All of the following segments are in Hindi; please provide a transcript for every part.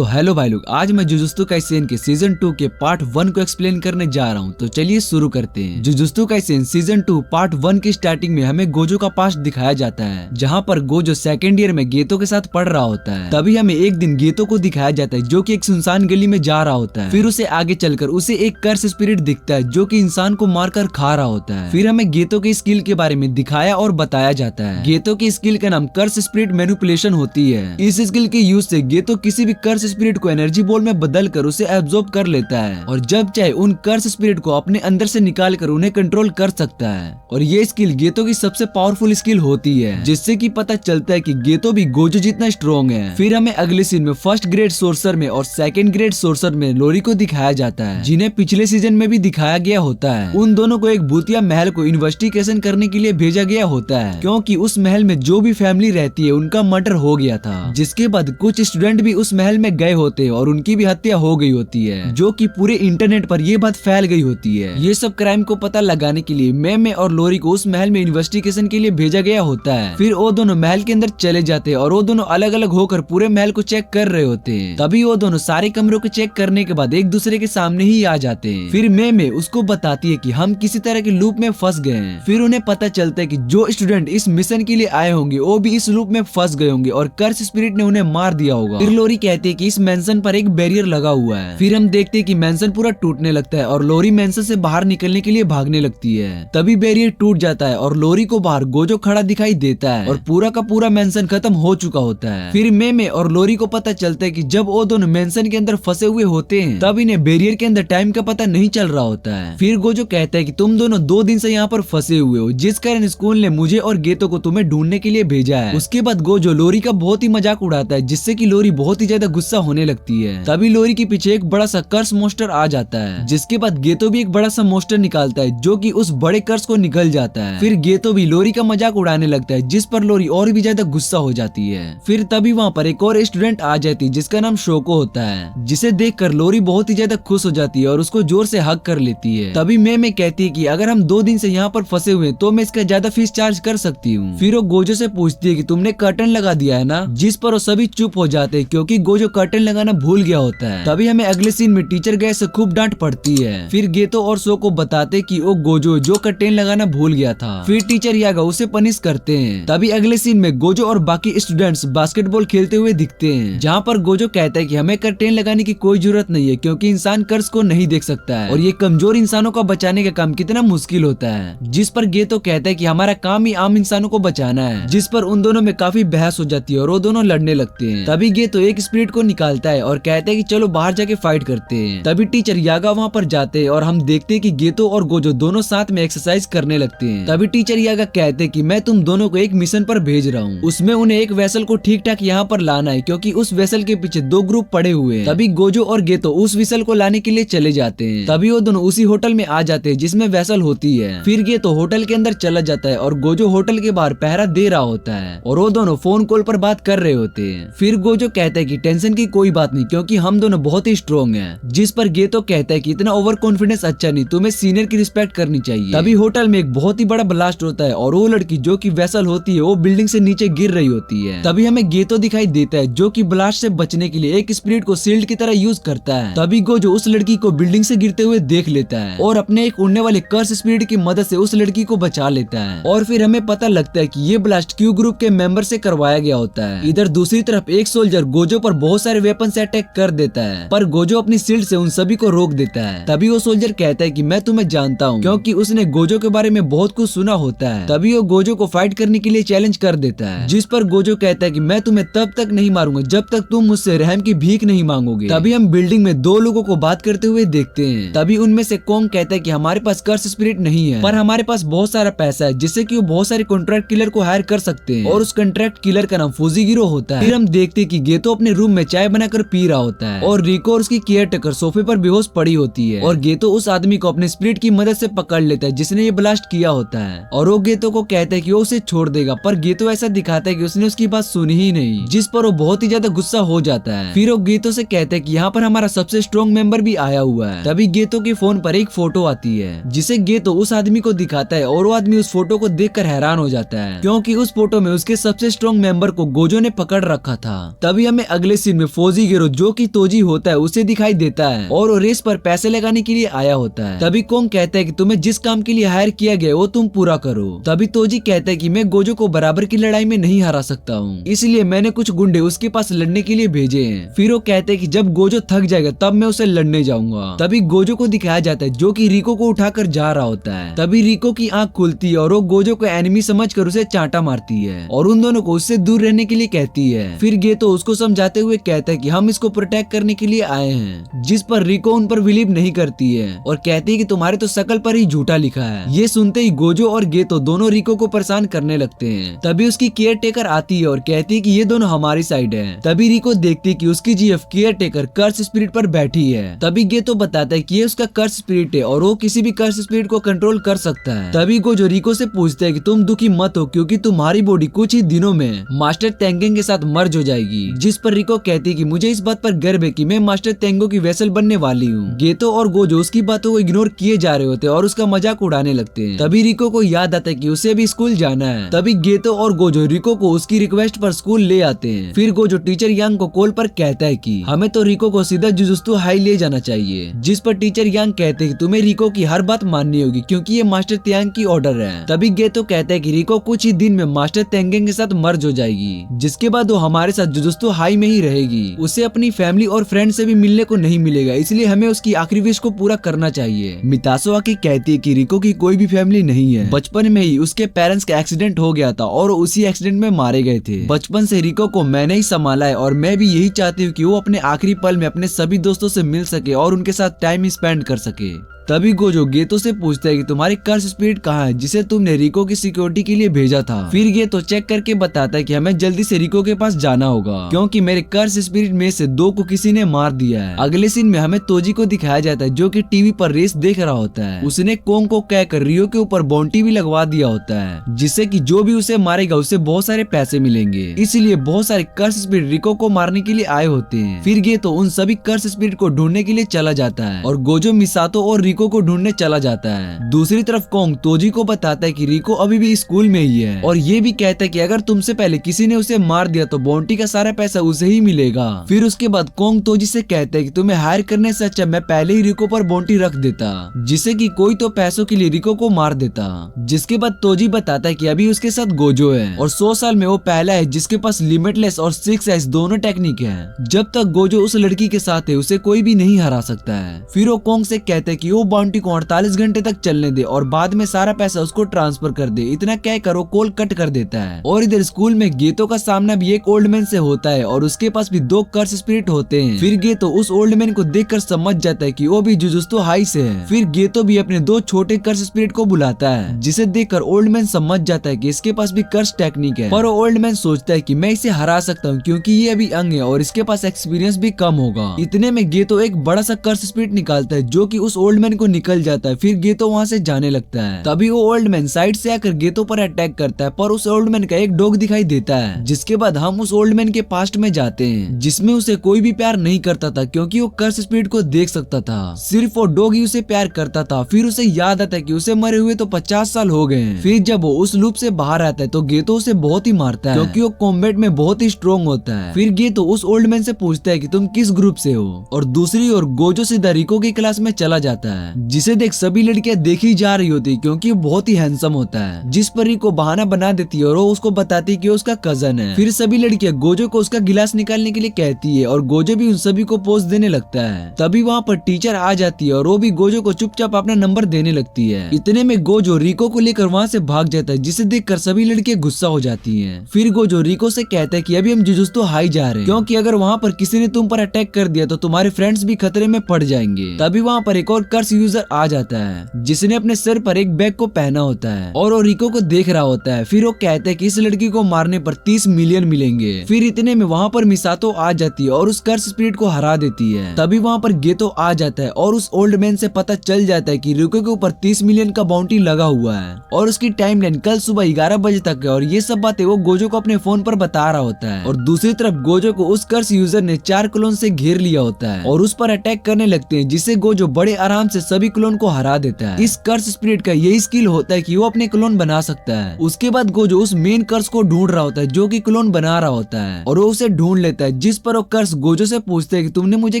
तो हेलो भाई लोग, आज मैं जुजुत्सु काइसेन के सीजन 2 के पार्ट 1 को एक्सप्लेन करने जा रहा हूँ। तो चलिए शुरू करते हैं। जुजुत्सु काइसेन सीजन 2 पार्ट 1 की स्टार्टिंग में हमें गोजो का पास्ट दिखाया जाता है, जहाँ पर गोजो सेकेंड ईयर में गेतो के साथ पढ़ रहा होता है। तभी हमें एक दिन गेतो को दिखाया जाता है जो कि एक सुनसान गली में जा रहा होता है। फिर उसे आगे चलकर उसे एक कर्स स्पिरिट दिखता है जो कि इंसान को मारकर खा रहा होता है। फिर हमें गेतो की स्किल के बारे में दिखाया और बताया जाता है। गेतो की स्किल का नाम कर्स स्पिरिट मैनिपुलेशन होती है। इस स्किल के यूज से गेतो किसी भी कर्स स्पिरिट को एनर्जी बॉल में बदलकर उसे एब्जॉर्ब कर लेता है और जब चाहे उन कर्स स्पिरिट को अपने अंदर से निकाल कर उन्हें कंट्रोल कर सकता है। और ये स्किल गेतो की सबसे पावरफुल स्किल होती है, जिससे कि पता चलता है कि गेतो भी गोजो जितना स्ट्रॉन्ग है। फिर हमें अगले सीन में फर्स्ट ग्रेड सोर्सर में और सेकंड ग्रेड सोर्सर में लोरी को दिखाया जाता है, जिन्हें पिछले सीजन में भी दिखाया गया होता है। उन दोनों को एक भूतिया महल को इन्वेस्टिगेशन करने के लिए भेजा गया होता है, क्योंकि उस महल में जो भी फैमिली रहती है उनका मर्डर हो गया था। जिसके बाद कुछ स्टूडेंट भी उस महल में गए होते हैं और उनकी भी हत्या हो गई होती है, जो कि पूरे इंटरनेट पर ये बात फैल गई होती है। ये सब क्राइम को पता लगाने के लिए मेमे और लोरी को उस महल में इन्वेस्टिगेशन के लिए भेजा गया होता है। फिर वो दोनों महल के अंदर चले जाते हैं और वो दोनों अलग अलग होकर पूरे महल को चेक कर रहे होते हैं। तभी वो दोनों सारे कमरों को चेक करने के बाद एक दूसरे के सामने ही आ जाते हैं। फिर मेमे उसको बताती है कि हम किसी तरह के लूप में फंस गए हैं। फिर उन्हें पता चलता है कि जो स्टूडेंट इस मिशन के लिए आए होंगे वो भी इस लूप में फंस गए होंगे और कर्स स्पिरिट ने उन्हें मार दिया होगा। फिर लोरी कहती है कि इस मेंशन पर एक बैरियर लगा हुआ है। फिर हम देखते हैं कि मेंशन पूरा टूटने लगता है और लोरी मेंशन से बाहर निकलने के लिए भागने लगती है। तभी बैरियर टूट जाता है और लोरी को बाहर गोजो खड़ा दिखाई देता है और पूरा का पूरा मेंशन खत्म हो चुका होता है। फिर मेमे और लोरी को पता चलता है कि जब वो दोनों मेंशन के अंदर फंसे हुए होते हैं तब इन्हें बैरियर के अंदर टाइम का पता नहीं चल रहा होता है। फिर गोजो कहता है कि तुम दोनों 2 दिन से यहाँ पर फंसे हुए हो, जिस कारण स्कूल ने मुझे और गेतो को तुम्हें ढूंढने के लिए भेजा है। उसके बाद गोजो लोरी का बहुत ही मजाक उड़ाता है, जिससे कि लोरी बहुत ही ज्यादा गुस्सा होने लगती है। तभी लोरी के पीछे एक बड़ा सा कर्स मोस्टर आ जाता है, जिसके बाद गेतो भी एक बड़ा सा मोस्टर निकालता है जो कि उस बड़े कर्स को निकल जाता है। फिर गेतो भी लोरी का मजाक उड़ाने लगता है, जिस पर लोरी और भी ज्यादा गुस्सा हो जाती है। फिर तभी वहाँ पर एक और स्टूडेंट आ जाती है जिसका नाम शोको होता है, जिसे देखकर लोरी बहुत ही ज्यादा खुश हो जाती है और उसको जोर से हग कर लेती है। तभी मैं कहती है कि अगर हम 2 दिन से यहाँ पर फंसे हुए तो मैं इसका ज्यादा फीस चार्ज कर सकती हूँ। फिर वो गोजो से पूछती है कि तुमने कर्टन लगा दिया है ना, जिस पर वो सभी चुप हो जाते हैं क्योंकि गोजो कर्टन लगाना भूल गया होता है। तभी हमें अगले सीन में टीचर गए से खूब डांट पड़ती है। फिर गेतो और सो को बताते कि वो गोजो जो कर्टन लगाना भूल गया था। फिर टीचर यागा उसे पनिश करते हैं। तभी अगले सीन में गोजो और बाकी स्टूडेंट्स बास्केटबॉल खेलते हुए दिखते हैं, जहाँ पर गोजो कहता है कि हमें कर्टन लगाने की कोई जरूरत नहीं है क्योंकि इंसान कर्स को नहीं देख सकता है और ये कमजोर इंसानों को बचाने का काम कितना मुश्किल होता है। जिस पर गेतो कहता है कि हमारा काम ही आम इंसानों को बचाना है, जिस पर उन दोनों में काफी बहस हो जाती है और वो दोनों लड़ने लगते हैं। तभी गेतो एक स्पिरिट को निकालता है और कहता है कि चलो बाहर जाके फाइट करते हैं। तभी टीचर यागा वहाँ पर जाते हैं और हम देखते हैं कि गेतो और गोजो दोनों साथ में एक्सरसाइज करने लगते हैं। तभी टीचर यागा कहते हैं कि मैं तुम दोनों को एक मिशन पर भेज रहा हूँ, उसमें उन्हें एक वेसल को ठीक ठाक यहाँ पर लाना है क्योंकि उस वेसल के पीछे 2 ग्रुप पड़े हुए हैं। तभी गोजो और गेतो उस वेसल को लाने के लिए चले जाते हैं। तभी वो दोनों उसी होटल में आ जाते हैं जिसमें वेसल होती है। फिर गेतो होटल के अंदर चला जाता है और गोजो होटल के बाहर पहरा दे रहा होता है और वो दोनों फोन कॉल पर बात कर रहे होते हैं। फिर गोजो कहता है कि टेंशन की कोई बात नहीं क्योंकि हम दोनों बहुत ही स्ट्रॉन्ग हैं। जिस पर गेतो कहता है कि इतना ओवर कॉन्फिडेंस अच्छा नहीं, तुम्हें सीनियर की रिस्पेक्ट करनी चाहिए। तभी होटल में एक बहुत ही बड़ा ब्लास्ट होता है और वो लड़की जो कि वेसल होती है वो बिल्डिंग से नीचे गिर रही होती है। तभी हमें गेतो दिखाई देता है जो कि ब्लास्ट से बचने के लिए एक स्पिरिट को शील्ड की तरह यूज करता है। तभी गोजो उस लड़की को बिल्डिंग से गिरते हुए देख लेता है और अपने एक उड़ने वाले कर्स स्पिरिट की मदद से उस लड़की को बचा लेता है। और फिर हमें पता लगता है कि ये ब्लास्ट क्यू ग्रुप के मेंबर से करवाया गया होता है। इधर दूसरी तरफ एक सोल्जर गोजो पर बहुत सारे वेपन से अटैक कर देता है, पर गोजो अपनी शील्ड से उन सभी को रोक देता है। तभी वो सोल्जर कहता है कि मैं तुम्हें जानता हूँ क्योंकि उसने गोजो के बारे में बहुत कुछ सुना होता है। तभी वो गोजो को फाइट करने के लिए चैलेंज कर देता है, जिस पर गोजो कहता है कि मैं तुम्हें तब तक नहीं मारूंगा जब तक तुम मुझसे रहम की भीख नहीं मांगोगे। तभी हम बिल्डिंग में 2 लोगों को बात करते हुए देखते हैं। तभी उनमें से कोंग कहता है कि हमारे पास कर्स स्पिरिट नहीं है, पर हमारे पास बहुत सारा पैसा है जिससे कि वो बहुत सारे कॉन्ट्रैक्ट किलर को हायर कर सकते हैं और उस कॉन्ट्रैक्ट किलर का नाम फुजीगिरो होता है। फिर हम देखते हैं कि गेतो अपने रूम में चाय बनाकर पी रहा होता है और रिको और उसकी केयर टेकर सोफे पर बेहोश पड़ी होती है और गेतो उस आदमी को अपने स्पिरिट की मदद से पकड़ लेता है जिसने ये ब्लास्ट किया होता है और वो गेतो को कहता है कि वो उसे छोड़ देगा, पर गेतो ऐसा दिखाता है कि उसने उसकी बात सुनी ही नहीं, जिस पर वो बहुत ही ज्यादा गुस्सा हो जाता है। फिर वो गेतो से कहता है कि यहाँ पर हमारा सबसे स्ट्रॉन्ग मेंबर भी आया हुआ है। तभी गेतो के फोन पर एक फोटो आती है जिसे गेतो उस आदमी को दिखाता है और वो आदमी उस फोटो को देखकर हैरान हो जाता है क्योंकि उस फोटो में उसके सबसे स्ट्रॉन्ग मेंबर को गोजो ने पकड़ रखा था। तभी हमें अगले सीन में फौजी गेरो जो कि तोजी होता है उसे दिखाई देता है और वो रेस पर पैसे लगाने के लिए आया होता है। तभी कोंग कहता है कि तुम्हें जिस काम के लिए हायर किया गया वो तुम पूरा करो। तभी तोजी कहता है कि मैं गोजो को बराबर की लड़ाई में नहीं हरा सकता हूँ, इसलिए मैंने कुछ गुंडे उसके पास लड़ने के लिए भेजे हैं। फिर वो कहते हैं कि जब गोजो थक जाएगा तब मैं उसे लड़ने जाऊंगा। तभी गोजो को दिखाया जाता है जो कि रिको को उठाकर जा रहा होता है। तभी रिको की आंख खुलती है और वो गोजो को एनिमी समझकर उसे चांटा मारती है और उन दोनों को उससे दूर रहने के लिए कहती है। फिर गेतो उसको समझाते हुए कहता है कि हम इसको प्रोटेक्ट करने के लिए आए हैं, जिस पर रिको उन पर बिलीव नहीं करती है और कहती है कि तुम्हारे तो शकल पर ही झूठा लिखा है। ये सुनते ही गोजो और गेतो दोनों रिको को परेशान करने लगते हैं। तभी उसकी केयर टेकर आती है और कहती है कि ये दोनों हमारी साइड है। तभी रिको देखती है कि उसकी जीएफ केयर टेकर कर्स स्पिरिट पर बैठी है। तभी गेतो बताता है कि ये उसका कर्स स्पिरिट है और वो किसी भी कर्स स्पिरिट को कंट्रोल कर सकता है। तभी गोजो रिको से पूछता है कि तुम दुखी मत हो क्योंकि तुम्हारी बॉडी कुछ ही दिनों में मास्टर तेंगेंग के साथ मर्ज हो जाएगी। जिस पर रिको कहती है कि मुझे इस बात पर गर्व है कि मैं मास्टर तेंगो की वेसल बनने वाली हूँ। गेतो और गोजो उसकी बातों को इग्नोर किए जा रहे होते हैं और उसका मजाक उड़ाने लगते हैं। तभी रिको को याद आता है कि उसे भी स्कूल जाना है। तभी गेतो और गोजो रिको को उसकी रिक्वेस्ट पर स्कूल ले आते हैं। फिर गोजो टीचर यांग को कॉल पर कहता है कि हमें तो रिको को सीधा जुजुत्सु हाई ले जाना चाहिए। जिस पर टीचर यांग कहते हैं कि तुम्हें रिको की हर बात माननी होगी क्योंकि ये मास्टर त्यांग की ऑर्डर है। तभी गेतो कहता है कि रिको कुछ ही दिन में मास्टर तेंगेंग के साथ मर्ज हो जाएगी, जिसके बाद वो हमारे साथ जुजुत्सु हाई में ही रहेगी। उसे अपनी फैमिली और फ्रेंड से भी मिलने को नहीं मिलेगा, इसलिए हमें उसकी आखिरी विश को पूरा करना चाहिए। मितासो आकी कहती है कि रिको की कोई भी फैमिली नहीं है। बचपन में ही उसके पेरेंट्स का एक्सीडेंट हो गया था और उसी एक्सीडेंट में मारे गए थे। बचपन से रिको को मैंने ही संभाला है और मैं भी यही चाहती हूँ कि वो अपने आखिरी पल में अपने सभी दोस्तों से मिल सके और उनके साथ टाइम स्पेंड कर सके। तभी गोजो गेतो से पूछता है कि तुम्हारी कर्स स्पिरिट कहाँ है जिसे तुमने रिको की सिक्योरिटी के लिए भेजा था। फिर गेतो चेक करके बताता है कि हमें जल्दी से रिको के पास जाना होगा क्योंकि मेरे कर्स स्पिरिट में से 2 को किसी ने मार दिया है। अगले सीन में हमें तोजी को दिखाया जाता है जो कि टीवी पर रेस देख रहा होता है। उसने कोंग को कहकर रियो के ऊपर बाउंटी भी लगवा दिया होता है जिससे कि जो भी उसे मारेगा उसे बहुत सारे पैसे मिलेंगे। इसलिए बहुत सारे कर्स स्पिरिट रिको को मारने के लिए आए होते हैं। फिर गेतो उन सभी कर्स स्पिरिट को ढूंढने के लिए चला जाता है और गोजो मिसातो और रिको को ढूंढने चला जाता है। दूसरी तरफ कोंग तोजी को बताता है कि रिको अभी भी स्कूल में ही है और ये भी कहता है कि अगर तुमसे पहले किसी ने उसे मार दिया तो बाउंटी का सारा पैसा उसे ही मिलेगा। फिर उसके बाद कोंग तोजी से कहता है कि तुम्हें हायर करने से अच्छा मैं पहले ही रिको पर बाउंटी रख देता, जिससे कि कोई तो पैसों के लिए रिको को मार देता। जिसके बाद तोजी बताता है कि अभी उसके साथ गोजो है और 100 साल में वो पहला है जिसके पास लिमिटलेस और 6 एस दोनों टेक्निक है। जब तक गोजो उस लड़की के साथ है उसे कोई भी नहीं हरा सकता है। फिर वो कोंग से कहते हैं कि वो बाउंटी को 48 घंटे तक चलने दे और बाद में सारा पैसा उसको ट्रांसफर कर दे। इतना कह कर वो कॉल कट कर देता है। और इधर स्कूल में गेतो का सामना भी एक ओल्ड मैन से होता है और उसके पास भी 2 कर्स स्पिरिट होते हैं। फिर गेतो उस ओल्ड मैन को देखकर समझ जाता है कि वो भी जुजुत्सु हाई से है। फिर गेतो भी अपने 2 छोटे कर्स स्पिरिट को बुलाता है, जिसे देखकर ओल्ड मैन समझ जाता है कि इसके पास भी कर्स टेक्निक है। पर ओल्ड मैन सोचता है कि मैं इसे हरा सकता हूँ क्योंकि ये अभी यंग है और इसके पास एक्सपीरियंस भी कम होगा। इतने में गेतो एक बड़ा सा कर्स स्पिरिट निकालता है जो कि उस ओल्ड मैन को निकल जाता है। फिर गेतो वहाँ से जाने लगता है। तभी वो ओल्ड मैन साइड से आकर गेतो पर अटैक करता है, पर उस ओल्ड मैन का एक डॉग दिखाई देता है। जिसके बाद हम उस ओल्ड मैन के पास्ट में जाते हैं जिसमें उसे कोई भी प्यार नहीं करता था क्योंकि वो कर्स स्पिरिट को देख सकता था। सिर्फ वो डॉग ही उसे प्यार करता था। फिर उसे याद आता है कि उसे मरे हुए तो 50 साल हो गए हैं। फिर जब वो उस लूप से बाहर आता है तो गेतो उसे बहुत ही मारता है क्योंकि वो कॉम्बैट में बहुत ही स्ट्रॉन्ग होता है। फिर गेतो उस ओल्ड मैन से पूछता है कि तुम किस ग्रुप से हो और दूसरी ओर गोजो सीधा रिको की क्लास में चला जाता है, जिसे देख सभी लड़कियां देखी जा रही होती क्योंकि वो बहुत ही हैंडसम होता है। जिस पर रिको बहाना बना देती है और वो उसको बताती है कि उसका कजन है। फिर सभी लड़कियां गोजो को उसका गिलास निकालने के लिए कहती है और गोजो भी उन सभी को पोज देने लगता है। तभी वहाँ पर टीचर आ जाती है और वो भी गोजो को चुपचाप अपना नंबर देने लगती है। इतने में गोजो रिको को लेकर वहाँ से भाग जाता है, जिसे देखकर सभी लड़कियां गुस्सा हो जाती हैं। फिर गोजो रिको से कहता है कि अभी हम जुजुत्सु हाई जा रहे हैं क्योंकि अगर वहाँ पर किसी ने तुम पर अटैक कर दिया तो तुम्हारे फ्रेंड्स भी खतरे में पड़ जाएंगे। तभी वहाँ पर एक और कर्स यूजर आ जाता है जिसने अपने सर पर एक बैग को पहना होता है और वो रिको को देख रहा होता है। फिर वो कहता है कि इस लड़की को मारने पर 30 मिलियन मिलेंगे। फिर इतने में वहाँ पर मिसातो आ जाती है और उस कर्स स्पिरिट को हरा देती है। तभी वहाँ पर गेतो आ जाता है और उस ओल्ड मैन से पता चल जाता है कि रिको के ऊपर 30 मिलियन का बाउंटी लगा हुआ है और उसकी टाइमलाइन कल सुबह 11 बजे तक है और ये सब बातें वो गोजो को अपने फोन पर बता रहा होता है। और दूसरी तरफ गोजो को उस कर्स यूजर ने 4 क्लोन से घेर लिया होता है और उस पर अटैक करने लगते हैं, जिससे गोजो बड़े आराम से से सभी क्लोन को हरा देता है। इस कर्स स्पिरिट का यही स्किल होता है कि वो अपने क्लोन बना सकता है। उसके बाद गोजो उस मेन कर्स को ढूंढ रहा होता है जो कि क्लोन बना रहा होता है और वो उसे ढूंढ लेता है, जिस पर वो कर्स गोजो से पूछते है कि तुमने मुझे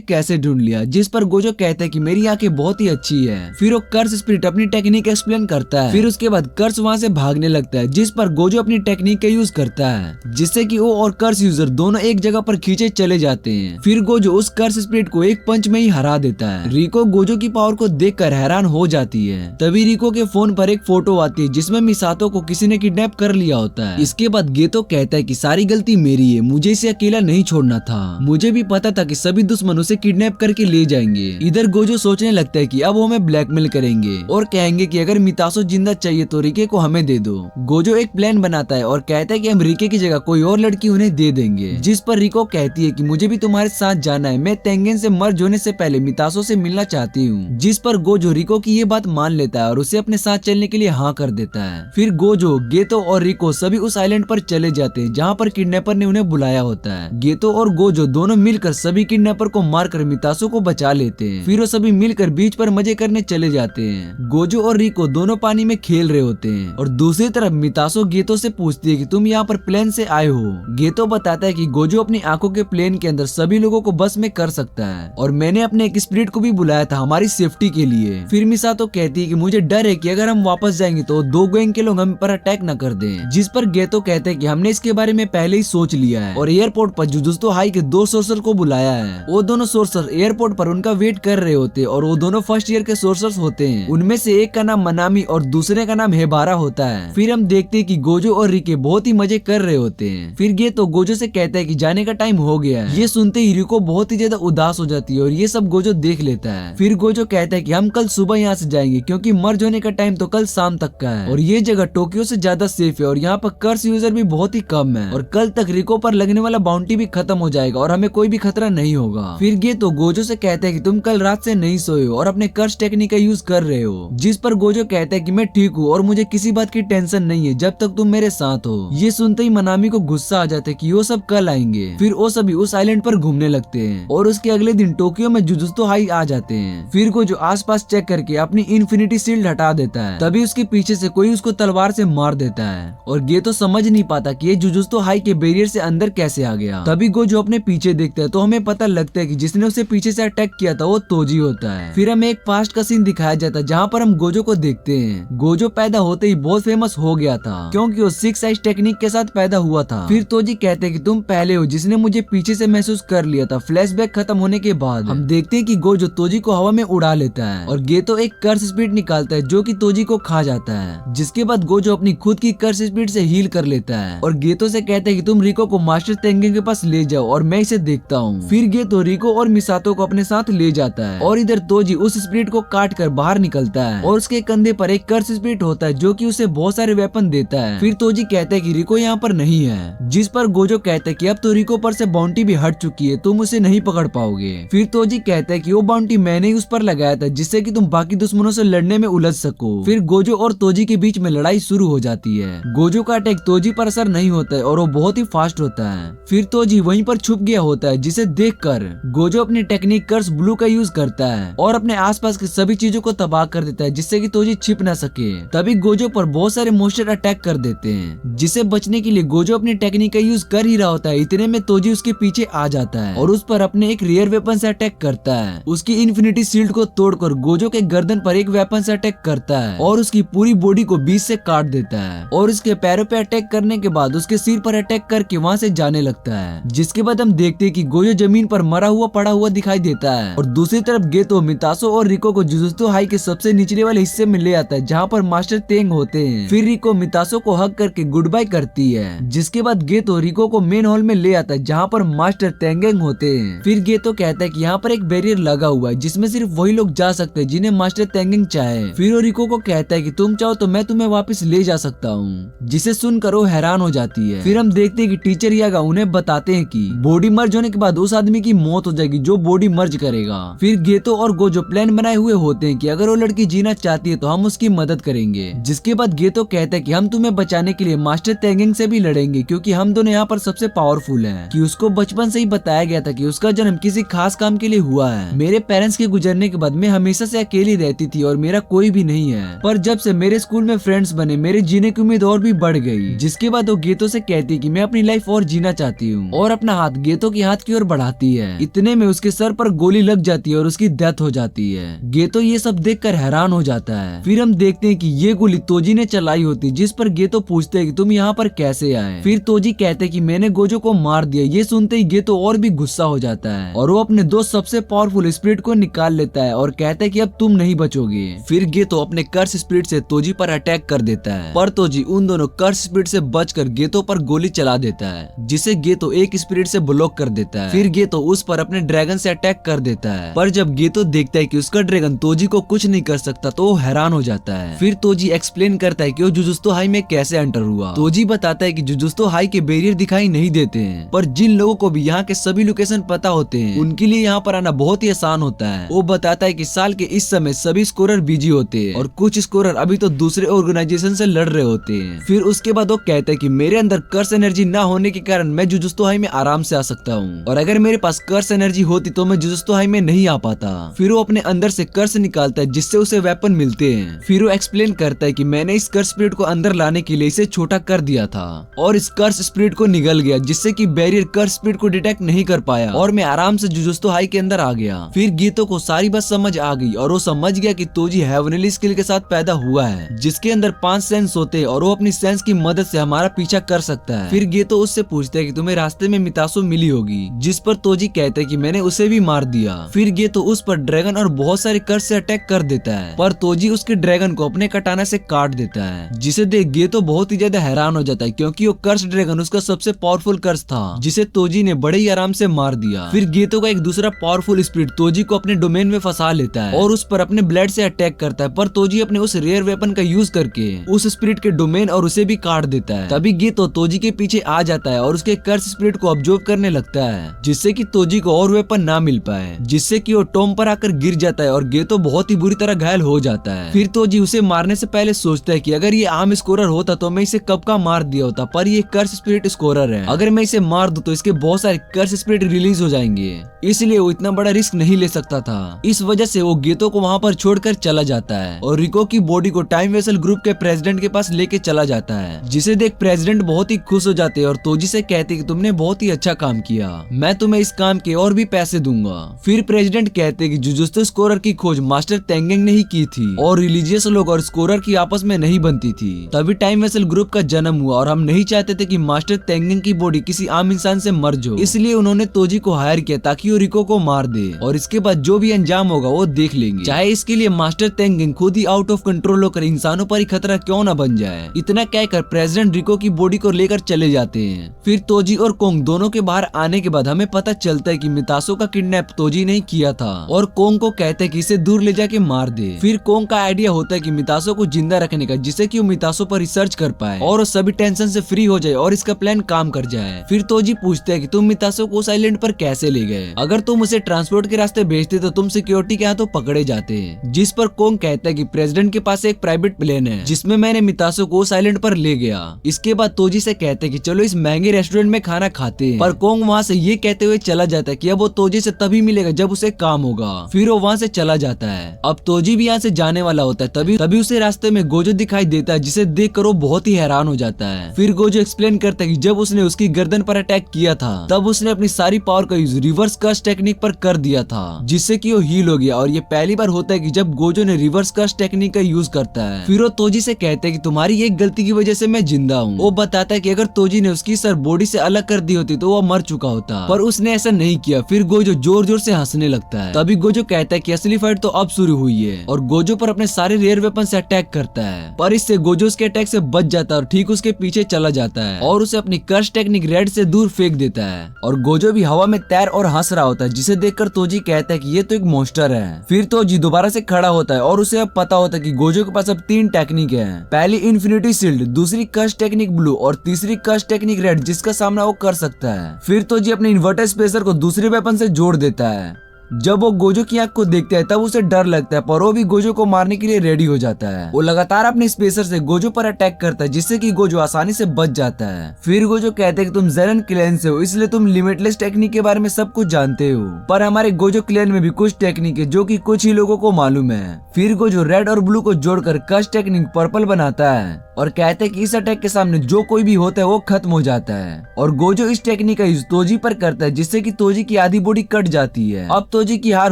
कैसे ढूंढ लिया, जिस पर गोजो कहता है कि मेरी आंखें बहुत ही अच्छी है। फिर वो कर्स स्पिरिट अपनी टेक्निक एक्सप्लेन करता है। फिर उसके बाद कर्स वहाँ से भागने लगता है, जिस पर गोजो अपनी टेक्निक का यूज करता है, जिससे कि वो और कर्स यूजर दोनों एक जगह पर खींचे चले जाते हैं। फिर गोजो उस कर्स स्पिरिट को एक पंच में ही हरा देता है। रिको गोजो की पावर को देखकर हैरान हो जाती है। तभी रिको के फोन पर एक फोटो आती है जिसमें मिसातो को किसी ने किडनैप कर लिया होता है। इसके बाद गेतो कहता है कि सारी गलती मेरी है, मुझे इसे अकेला नहीं छोड़ना था, मुझे भी पता था कि सभी दुश्मनों से किडनैप करके ले जाएंगे। इधर गोजो सोचने लगता है कि अब वो हमें ब्लैकमेल करेंगे और कहेंगे कि अगर मितासो जिंदा चाहिए तो रिके को हमें दे दो। गोजो एक प्लान बनाता है और कहता है कि हम रिके की जगह कोई और लड़की उन्हें दे देंगे, जिस पर रिको कहती है कि मुझे भी तुम्हारे साथ जाना है, मैं तेंगेन से मर्ज होने से पहले मितासो से मिलना चाहती हूँ। जिस पर गोजो रिको की ये बात मान लेता है और उसे अपने साथ चलने के लिए हाँ कर देता है। फिर गोजो, गेतो और रिको सभी उस आइलैंड पर चले जाते हैं जहाँ पर किडनैपर ने उन्हें बुलाया होता है। गेतो और गोजो दोनों मिलकर सभी किडनैपर को मारकर मितासो को बचा लेते हैं। फिर वो सभी मिलकर बीच पर मजे करने चले जाते हैं। गोजो और रिको दोनों पानी में खेल रहे होते हैं और दूसरी तरफ मितासो गेतो से पूछती है कि तुम यहाँ पर प्लेन से आए हो। गेतो बताता है कि गोजो अपनी आंखों के प्लेन के अंदर सभी लोगों को बस में कर सकता है और मैंने अपने एक स्पिरिट को भी बुलाया था हमारी सेफ्टी के लिए। फिर मिसातो कहती है कि मुझे डर है कि अगर हम वापस जाएंगे तो दो गैंग के लोग हम पर अटैक न कर दें, जिस पर गेतो कहते हैं कि हमने इसके बारे में पहले ही सोच लिया है और एयरपोर्ट पर जुजुत्सु हाई के दो सोर्सर को बुलाया है। वो दोनों सोर्सर एयरपोर्ट पर उनका वेट कर रहे होते हैं और वो दोनों फर्स्ट ईयर के सोर्सर्स होते हैं। उनमें से एक का नाम मनामी और दूसरे का नाम हेबारा होता है। फिर हम देखते हैं कि गोजो और रिके बहुत ही मजे कर रहे होते हैं। फिर गेतो गोजो से कहता है कि जाने का टाइम हो गया है। ये सुनते ही रिको बहुत ही ज्यादा उदास हो जाती है और ये सब गोजो देख लेता है। फिर गोजो कहता है कि हम कल सुबह यहाँ से जाएंगे क्योंकि मर्ज होने का टाइम तो कल शाम तक का है और ये जगह टोक्यो से ज्यादा सेफ है और यहाँ पर कर्स यूजर भी बहुत ही कम है और कल तक रिको पर लगने वाला बाउंटी भी खत्म हो जाएगा और हमें कोई भी खतरा नहीं होगा। फिर गेतो गोजो से कहता है कि तुम कल रात से नहीं सोए हो और अपने कर्स टेक्निक का यूज कर रहे हो, जिस पर गोजो कहता है कि मैं ठीक हूँ और मुझे किसी बात की टेंशन नहीं है जब तक तुम मेरे साथ हो। ये सुनते ही मनामी को गुस्सा आ जाता है कि वो सब कल आएंगे। फिर वो सभी उस आइलैंड पर घूमने लगते हैं और उसके अगले दिन टोक्यो में जुजुत्सु हाई आ जाते हैं। फिर गोजो आसपास चेक करके अपनी इन्फिनिटी शील्ड हटा देता है। तभी उसके पीछे से कोई उसको तलवार से मार देता है और गेतो समझ नहीं पाता कि ये जुजुत्सु हाई के बैरियर से अंदर कैसे आ गया। तभी गोजो अपने पीछे देखता है तो हमें पता लगता है कि जिसने उसे पीछे से अटैक किया था वो तोजी होता है। फिर हमें एक पास्ट का सीन दिखाया जाता है जहाँ पर हम गोजो को देखते हैं। गोजो पैदा होते ही बहुत फेमस हो गया था क्योंकि वो 6 आइज टेक्निक के साथ पैदा हुआ था। फिर तोजी कहते हैं कि तुम पहले हो जिसने मुझे पीछे से महसूस कर लिया था। फ्लैशबैक खत्म होने के बाद हम देखते हैं कि गोजो तोजी को हवा में उड़ा लेता है और गेतो एक कर्स स्पिरिट निकालता है जो कि तोजी को खा जाता है, जिसके बाद गोजो अपनी खुद की कर्स स्पिरिट से हील कर लेता है और गेतो से कहता है कि तुम रिको को मास्टर तेंगेन के पास ले जाओ और मैं इसे देखता हूँ। फिर गेतो रिको और मिसातो को अपने साथ ले जाता है और इधर तोजी उस स्पिरिट को काट कर बाहर निकलता है और उसके कंधे पर एक कर्स स्पिरिट होता है जो कि उसे बहुत सारे वेपन देता है। फिर तोजी कहता है कि रिको यहाँ पर नहीं है, जिस पर गोजो कहता है कि अब तो रिको पर से बाउंटी भी हट चुकी है, तुम उसे नहीं पकड़ पाओगे। फिर तोजी कहता है कि वो बाउंटी मैंने ही उस पर लगाया था जिससे कि तुम बाकी दुश्मनों से लड़ने में उलझ सको। फिर गोजो और तोजी के बीच में लड़ाई शुरू हो जाती है। गोजो का अटैक तोजी पर असर नहीं होता है और वो बहुत ही फास्ट होता है। फिर तोजी वहीं पर छुप गया होता है, जिसे देखकर गोजो अपनी टेक्निक कर्स ब्लू का यूज करता है और अपने आसपास की सभी चीजों को तबाह कर देता है जिससे कि तोजी छिप ना सके। तभी गोजो पर बहुत सारे मोस्टर अटैक कर देते हैं, जिसे बचने के लिए गोजो अपनी टेक्निक का यूज कर ही रहा होता है। इतने में तोजी उसके पीछे आ जाता है और उस पर अपने एक रेयर वेपन से अटैक करता है। उसकी इन्फिनिटी शील्ड को तोड़कर गोजो के गर्दन पर एक वेपन से अटैक करता है और उसकी पूरी बॉडी को बीच से काट देता है और उसके पैरों पे अटैक करने के बाद उसके सिर पर अटैक करके वहाँ से जाने लगता है। जिसके बाद हम देखते हैं कि गोजो जमीन पर मरा हुआ पड़ा हुआ दिखाई देता है और दूसरी तरफ गेतो मितासो और रिको को जुजुत्सु हाई के सबसे निचले वाले हिस्से में ले आता है जहाँ पर मास्टर तेंग होते हैं। फिर रिको मितासो को हग करके गुड बाय करती है, जिसके बाद गेतो रिको को मेन हॉल में ले आता है जहाँ पर मास्टर तेंगेंग होते हैं। फिर गेतो कहता है कि यहाँ पर एक बैरियर लगा हुआ है जिसमें सिर्फ वही लोग जा सकते हैं जिन्हें मास्टर तेंगेंग चाहे। फिर वो रिको को कहता है कि तुम चाहो तो मैं तुम्हें वापस ले जा सकता हूँ, जिसे सुनकर वो हैरान हो जाती है। फिर हम देखते हैं कि टीचर यागा उन्हें बताते हैं कि बॉडी मर्ज होने के बाद उस आदमी की मौत हो जाएगी जो बॉडी मर्ज करेगा। फिर गेतो और गोजो प्लान बनाए हुए होते हैं कि अगर वो लड़की जीना चाहती है तो हम उसकी मदद करेंगे। जिसके बाद गेतो कहता है कि हम तुम्हें बचाने के लिए मास्टर तेंगेंग से भी लड़ेंगे क्योंकि हम दोनों यहाँ पर सबसे पावरफुल हैं। कि उसको बचपन से ही बताया गया था कि उसका जन्म किसी खास काम के लिए हुआ है। मेरे पेरेंट्स के गुजरने के बाद मैं मैं हमेशा से अकेली रहती थी और मेरा कोई भी नहीं है, पर जब से मेरे स्कूल में फ्रेंड्स बने मेरे जीने की उम्मीद और भी बढ़ गई। जिसके बाद वो गेतो से कहती कि मैं अपनी लाइफ और जीना चाहती हूँ और अपना हाथ गेतो के हाथ की ओर बढ़ाती है। इतने में उसके सर पर गोली लग जाती है और उसकी डेथ हो जाती है। गेतो ये सब देखकर हैरान हो जाता है। फिर हम देखते हैं कि ये गोली तोजी ने चलाई होती, जिस पर गेतो पूछते हैं कि तुम यहाँ पर कैसे आए। फिर तोजी कहते हैं कि मैंने गोजो को मार दिया। ये सुनते ही गेतो और भी गुस्सा हो जाता है और वो अपने दो सबसे पावरफुल स्पिरिट को निकाल लेता है और कहता है कि अब तुम नहीं बचोगे। फिर गेतो अपने कर्स स्पिरिट से तोजी पर अटैक कर देता है, पर तोजी उन दोनों कर्स स्पिरिट से बचकर गेतो पर गोली चला देता है, जिसे गेतो एक स्पिरिट से ब्लॉक कर देता है। फिर गेतो उस पर अपने ड्रैगन से अटैक कर देता है, पर जब गेतो देखता है कि उसका ड्रैगन तोजी को कुछ नहीं कर सकता तो वो हैरान हो जाता है। फिर तोजी एक्सप्लेन करता है कि वो जुजुत्सु हाई में कैसे एंटर हुआ। तोजी बताता है कि जुजुत्सु हाई के बैरियर दिखाई नहीं देते हैं, पर जिन लोगों को भी यहाँ के सभी लोकेशन पता होते हैं उनके लिए यहाँ पर आना बहुत ही आसान होता है। वो बताता है कि साल के इस समय सभी स्कोरर बिजी होते हैं और कुछ स्कोरर अभी तो दूसरे ऑर्गेनाइजेशन से लड़ रहे होते हैं। फिर उसके बाद वो कहता है कि मेरे अंदर कर्स एनर्जी ना होने के कारण मैं जुजुत्सु हाई में आराम से आ सकता हूँ, और अगर मेरे पास कर्स एनर्जी होती तो मैं जुजुत्सु हाई में नहीं आ पाता। फिर वो अपने अंदर से कर्स निकालता है जिससे उसे वेपन मिलते हैं। फिर वो एक्सप्लेन करता है कि मैंने इस कर्स स्पिरिट को अंदर लाने के लिए इसे छोटा कर दिया था और इस कर्स स्पिरिट को निगल गया, जिससे कि बैरियर कर्स स्पिरिट को डिटेक्ट नहीं कर पाया और मैं आराम से जुजुत्सु हाई के अंदर आ गया। फिर गेतो को सारी बात समझ आ गई और वो समझ गया कि तोजी हेवनली स्किल के साथ पैदा हुआ है, जिसके अंदर 5 सेंस होते हैं और वो अपनी सेंस की मदद से हमारा पीछा कर सकता है। फिर गेतो उससे पूछता है कि तुम्हें रास्ते में मितासो मिली होगी, जिस पर तोजी कहता है कि मैंने उसे भी मार दिया। फिर गेतो उस पर ड्रैगन और बहुत सारे कर्स से अटैक कर देता है, पर तोजी उसके ड्रैगन को अपने कटाना से काट देता है, जिसे देख गेतो बहुत ही ज्यादा हैरान हो जाता है क्योंकि वो कर्स ड्रैगन उसका सबसे पावरफुल कर्स था, जिसे तोजी ने बड़े ही आराम से मार दिया। फिर गेतो का एक दूसरा पावरफुल स्पिरिट तोजी को अपने डोमेन में फंसा लेता है और उस पर अपने ब्लेड से अटैक करता है, पर तोजी अपने उस रेयर वेपन का यूज करके उस स्पिरिट के डोमेन और उसे भी काट देता है। तभी गेतो तोजी के पीछे आ जाता है और उसके कर्स स्पिरिट को ऑब्जर्व करने लगता है, जिससे कि तोजी को और वेपन ना मिल पाए, जिससे कि वो टॉम पर आकर गिर जाता है और गेतो बहुत ही बुरी तरह घायल हो जाता है। फिर तोजी उसे मारने से पहले सोचता है कि अगर ये आम स्कोरर होता तो मैं इसे कब का मार दिया होता, पर ये कर्स स्पिरिट स्कोरर है, अगर मैं इसे मार दूं तो इसके बहुत सारे कर्स स्पिरिट रिलीज हो जाएंगे, इसलिए वो इतना बड़ा रिस्क नहीं ले सकता था। इस वजह से वो गेतो को वहाँ पर छोड़कर चला जाता है और रिको की बॉडी को टाइम वेसल ग्रुप के प्रेसिडेंट के पास लेके चला जाता है, जिसे देख प्रेसिडेंट बहुत ही खुश हो जाते हैं और तोजी से कहते कि तुमने बहुत ही अच्छा काम किया, मैं तुम्हें इस काम के और भी पैसे दूंगा। फिर प्रेसिडेंट कहते कि जुजुत्सु स्कोरर की खोज मास्टर तेंगेंग ने ही की थी और रिलीजियस लोग और स्कोरर की आपस में नहीं बनती थी, तभी टाइम वेसल ग्रुप का जन्म हुआ और हम नहीं चाहते थे कि मास्टर तेंगेंग की बॉडी किसी आम इंसान से मर्ज हो, इसलिए उन्होंने तोजी को हायर किया ताकि वो रिको को मार दे और इसके बाद जो भी अंजाम होगा वो देख लेंगे, चाहे इसके लिए मास्टर तेंगेंग खुद ही आउट ऑफ कंट्रोल होकर इंसानों पर ही खतरा क्यों न बन जाए। इतना कहकर प्रेसिडेंट रिको की बॉडी को लेकर चले जाते हैं। फिर तोजी और कोंग दोनों के बाहर आने के बाद हमें पता चलता है कि मितासो का किडनैप तोजी ने किया था और कोंग को कहते हैं कि इसे दूर ले जाके मार दे। फिर कोंग का आइडिया होता है कि मितासो को जिंदा रखने का, जिससे कि वो मितासो पर रिसर्च कर पाए और वो सभी टेंशन से फ्री हो जाए और इसका प्लान काम कर जाए। फिर तोजी पूछते हैं कि तुम मितासो को उस आइलैंड पर कैसे ले गए, अगर तुम उसे ट्रांसपोर्ट के रास्ते भेजते तो तुम सिक्योरिटी के हाथों पकड़े जाते। जिस पर कोंग कहता है कि प्रेसिडेंट के पास एक प्राइवेट प्लेन है जिसमें मैंने मितासो को उस आइलैंड पर ले गया। इसके बाद तोजी से कहते हैं कि चलो इस महंगे रेस्टोरेंट में खाना खाते हैं, पर कोंग वहाँ से ये कहते हुए चला जाता है कि अब वो तोजी से तभी मिलेगा जब उसे काम होगा। फिर वो वहाँ से चला जाता है। अब तोजी भी यहाँ से जाने वाला होता है, तभी उसे रास्ते में गोजो दिखाई देता है, जिसे देख कर वो बहुत ही हैरान हो जाता है। फिर गोजो एक्सप्लेन करता है कि जब उसने उसकी गर्दन पर अटैक किया था तब उसने अपनी सारी पावर का यूज रिवर्स कर्स टेक्निक पर कर दिया था, जिससे कि वो हील हो गया और ये पहली बार होता है कि जब गोजो ने रिवर्स कर्स टेक्निक का यूज करता है। फिर वो तोजी से कहते हैं कि तुम्हारी एक गलती की वजह से मैं जिंदा हूँ। वो बताता है कि अगर तोजी ने उसकी सर बॉडी से अलग कर दी होती तो वो मर चुका होता, पर उसने ऐसा नहीं किया। फिर गोजो जोर जोर से हंसने लगता है। तभी गोजो कहता है कि असली फाइट तो अब शुरू हुई है और गोजो पर अपने सारे रेयर वेपन से अटैक करता है, पर इससे गोजो उसके अटैक से बच जाता है और ठीक उसके पीछे चला जाता है और उसे अपनी कर्स टेक्निक रेड से दूर फेंक देता है और गोजो भी हवा में तैर और हंस रहा होता है, जिसे देखकर तोजी कहता है कि ये तो एक मॉन्स्टर है। फिर तोजी दोबारा से खड़ा होता है और उसे अब पता होता है कि गोजो के पास अब 3 टेक्निक है, पहली इन्फिनिटी शील्ड, दूसरी कर्स टेक्निक ब्लू और तीसरी कर्स टेक्निक रेड, जिसका सामना वो कर सकता है। फिर तोजी अपने इन्वर्टर स्पेसर को दूसरे वेपन से जोड़ देता है जब वो गोजो की आंख को देखता है तब उसे डर लगता है, पर वो भी गोजो को मारने के लिए रेडी हो जाता है। वो लगातार अपने स्पेसर से गोजो पर अटैक करता है, जिससे कि गोजो आसानी से बच जाता है। फिर गोजो कहते हैं कि तुम ज़ेनन क्लैन से हो, इसलिए तुम लिमिटलेस टेक्निक के बारे में सब कुछ जानते हो, पर हमारे गोजो क्लैन में भी कुछ टेक्निक है जो कि कुछ ही लोगों को मालूम है। फिर गोजो रेड और ब्लू को जोड़कर कश टेक्निक पर्पल बनाता है और कहते हैं कि इस अटैक के सामने जो कोई भी होता है वो खत्म हो जाता है। और गोजो इस टेक्निक का यूज तोजी पर करता है, जिससे कि तोजी की आधी बॉडी कट जाती है। अब तोजी की हार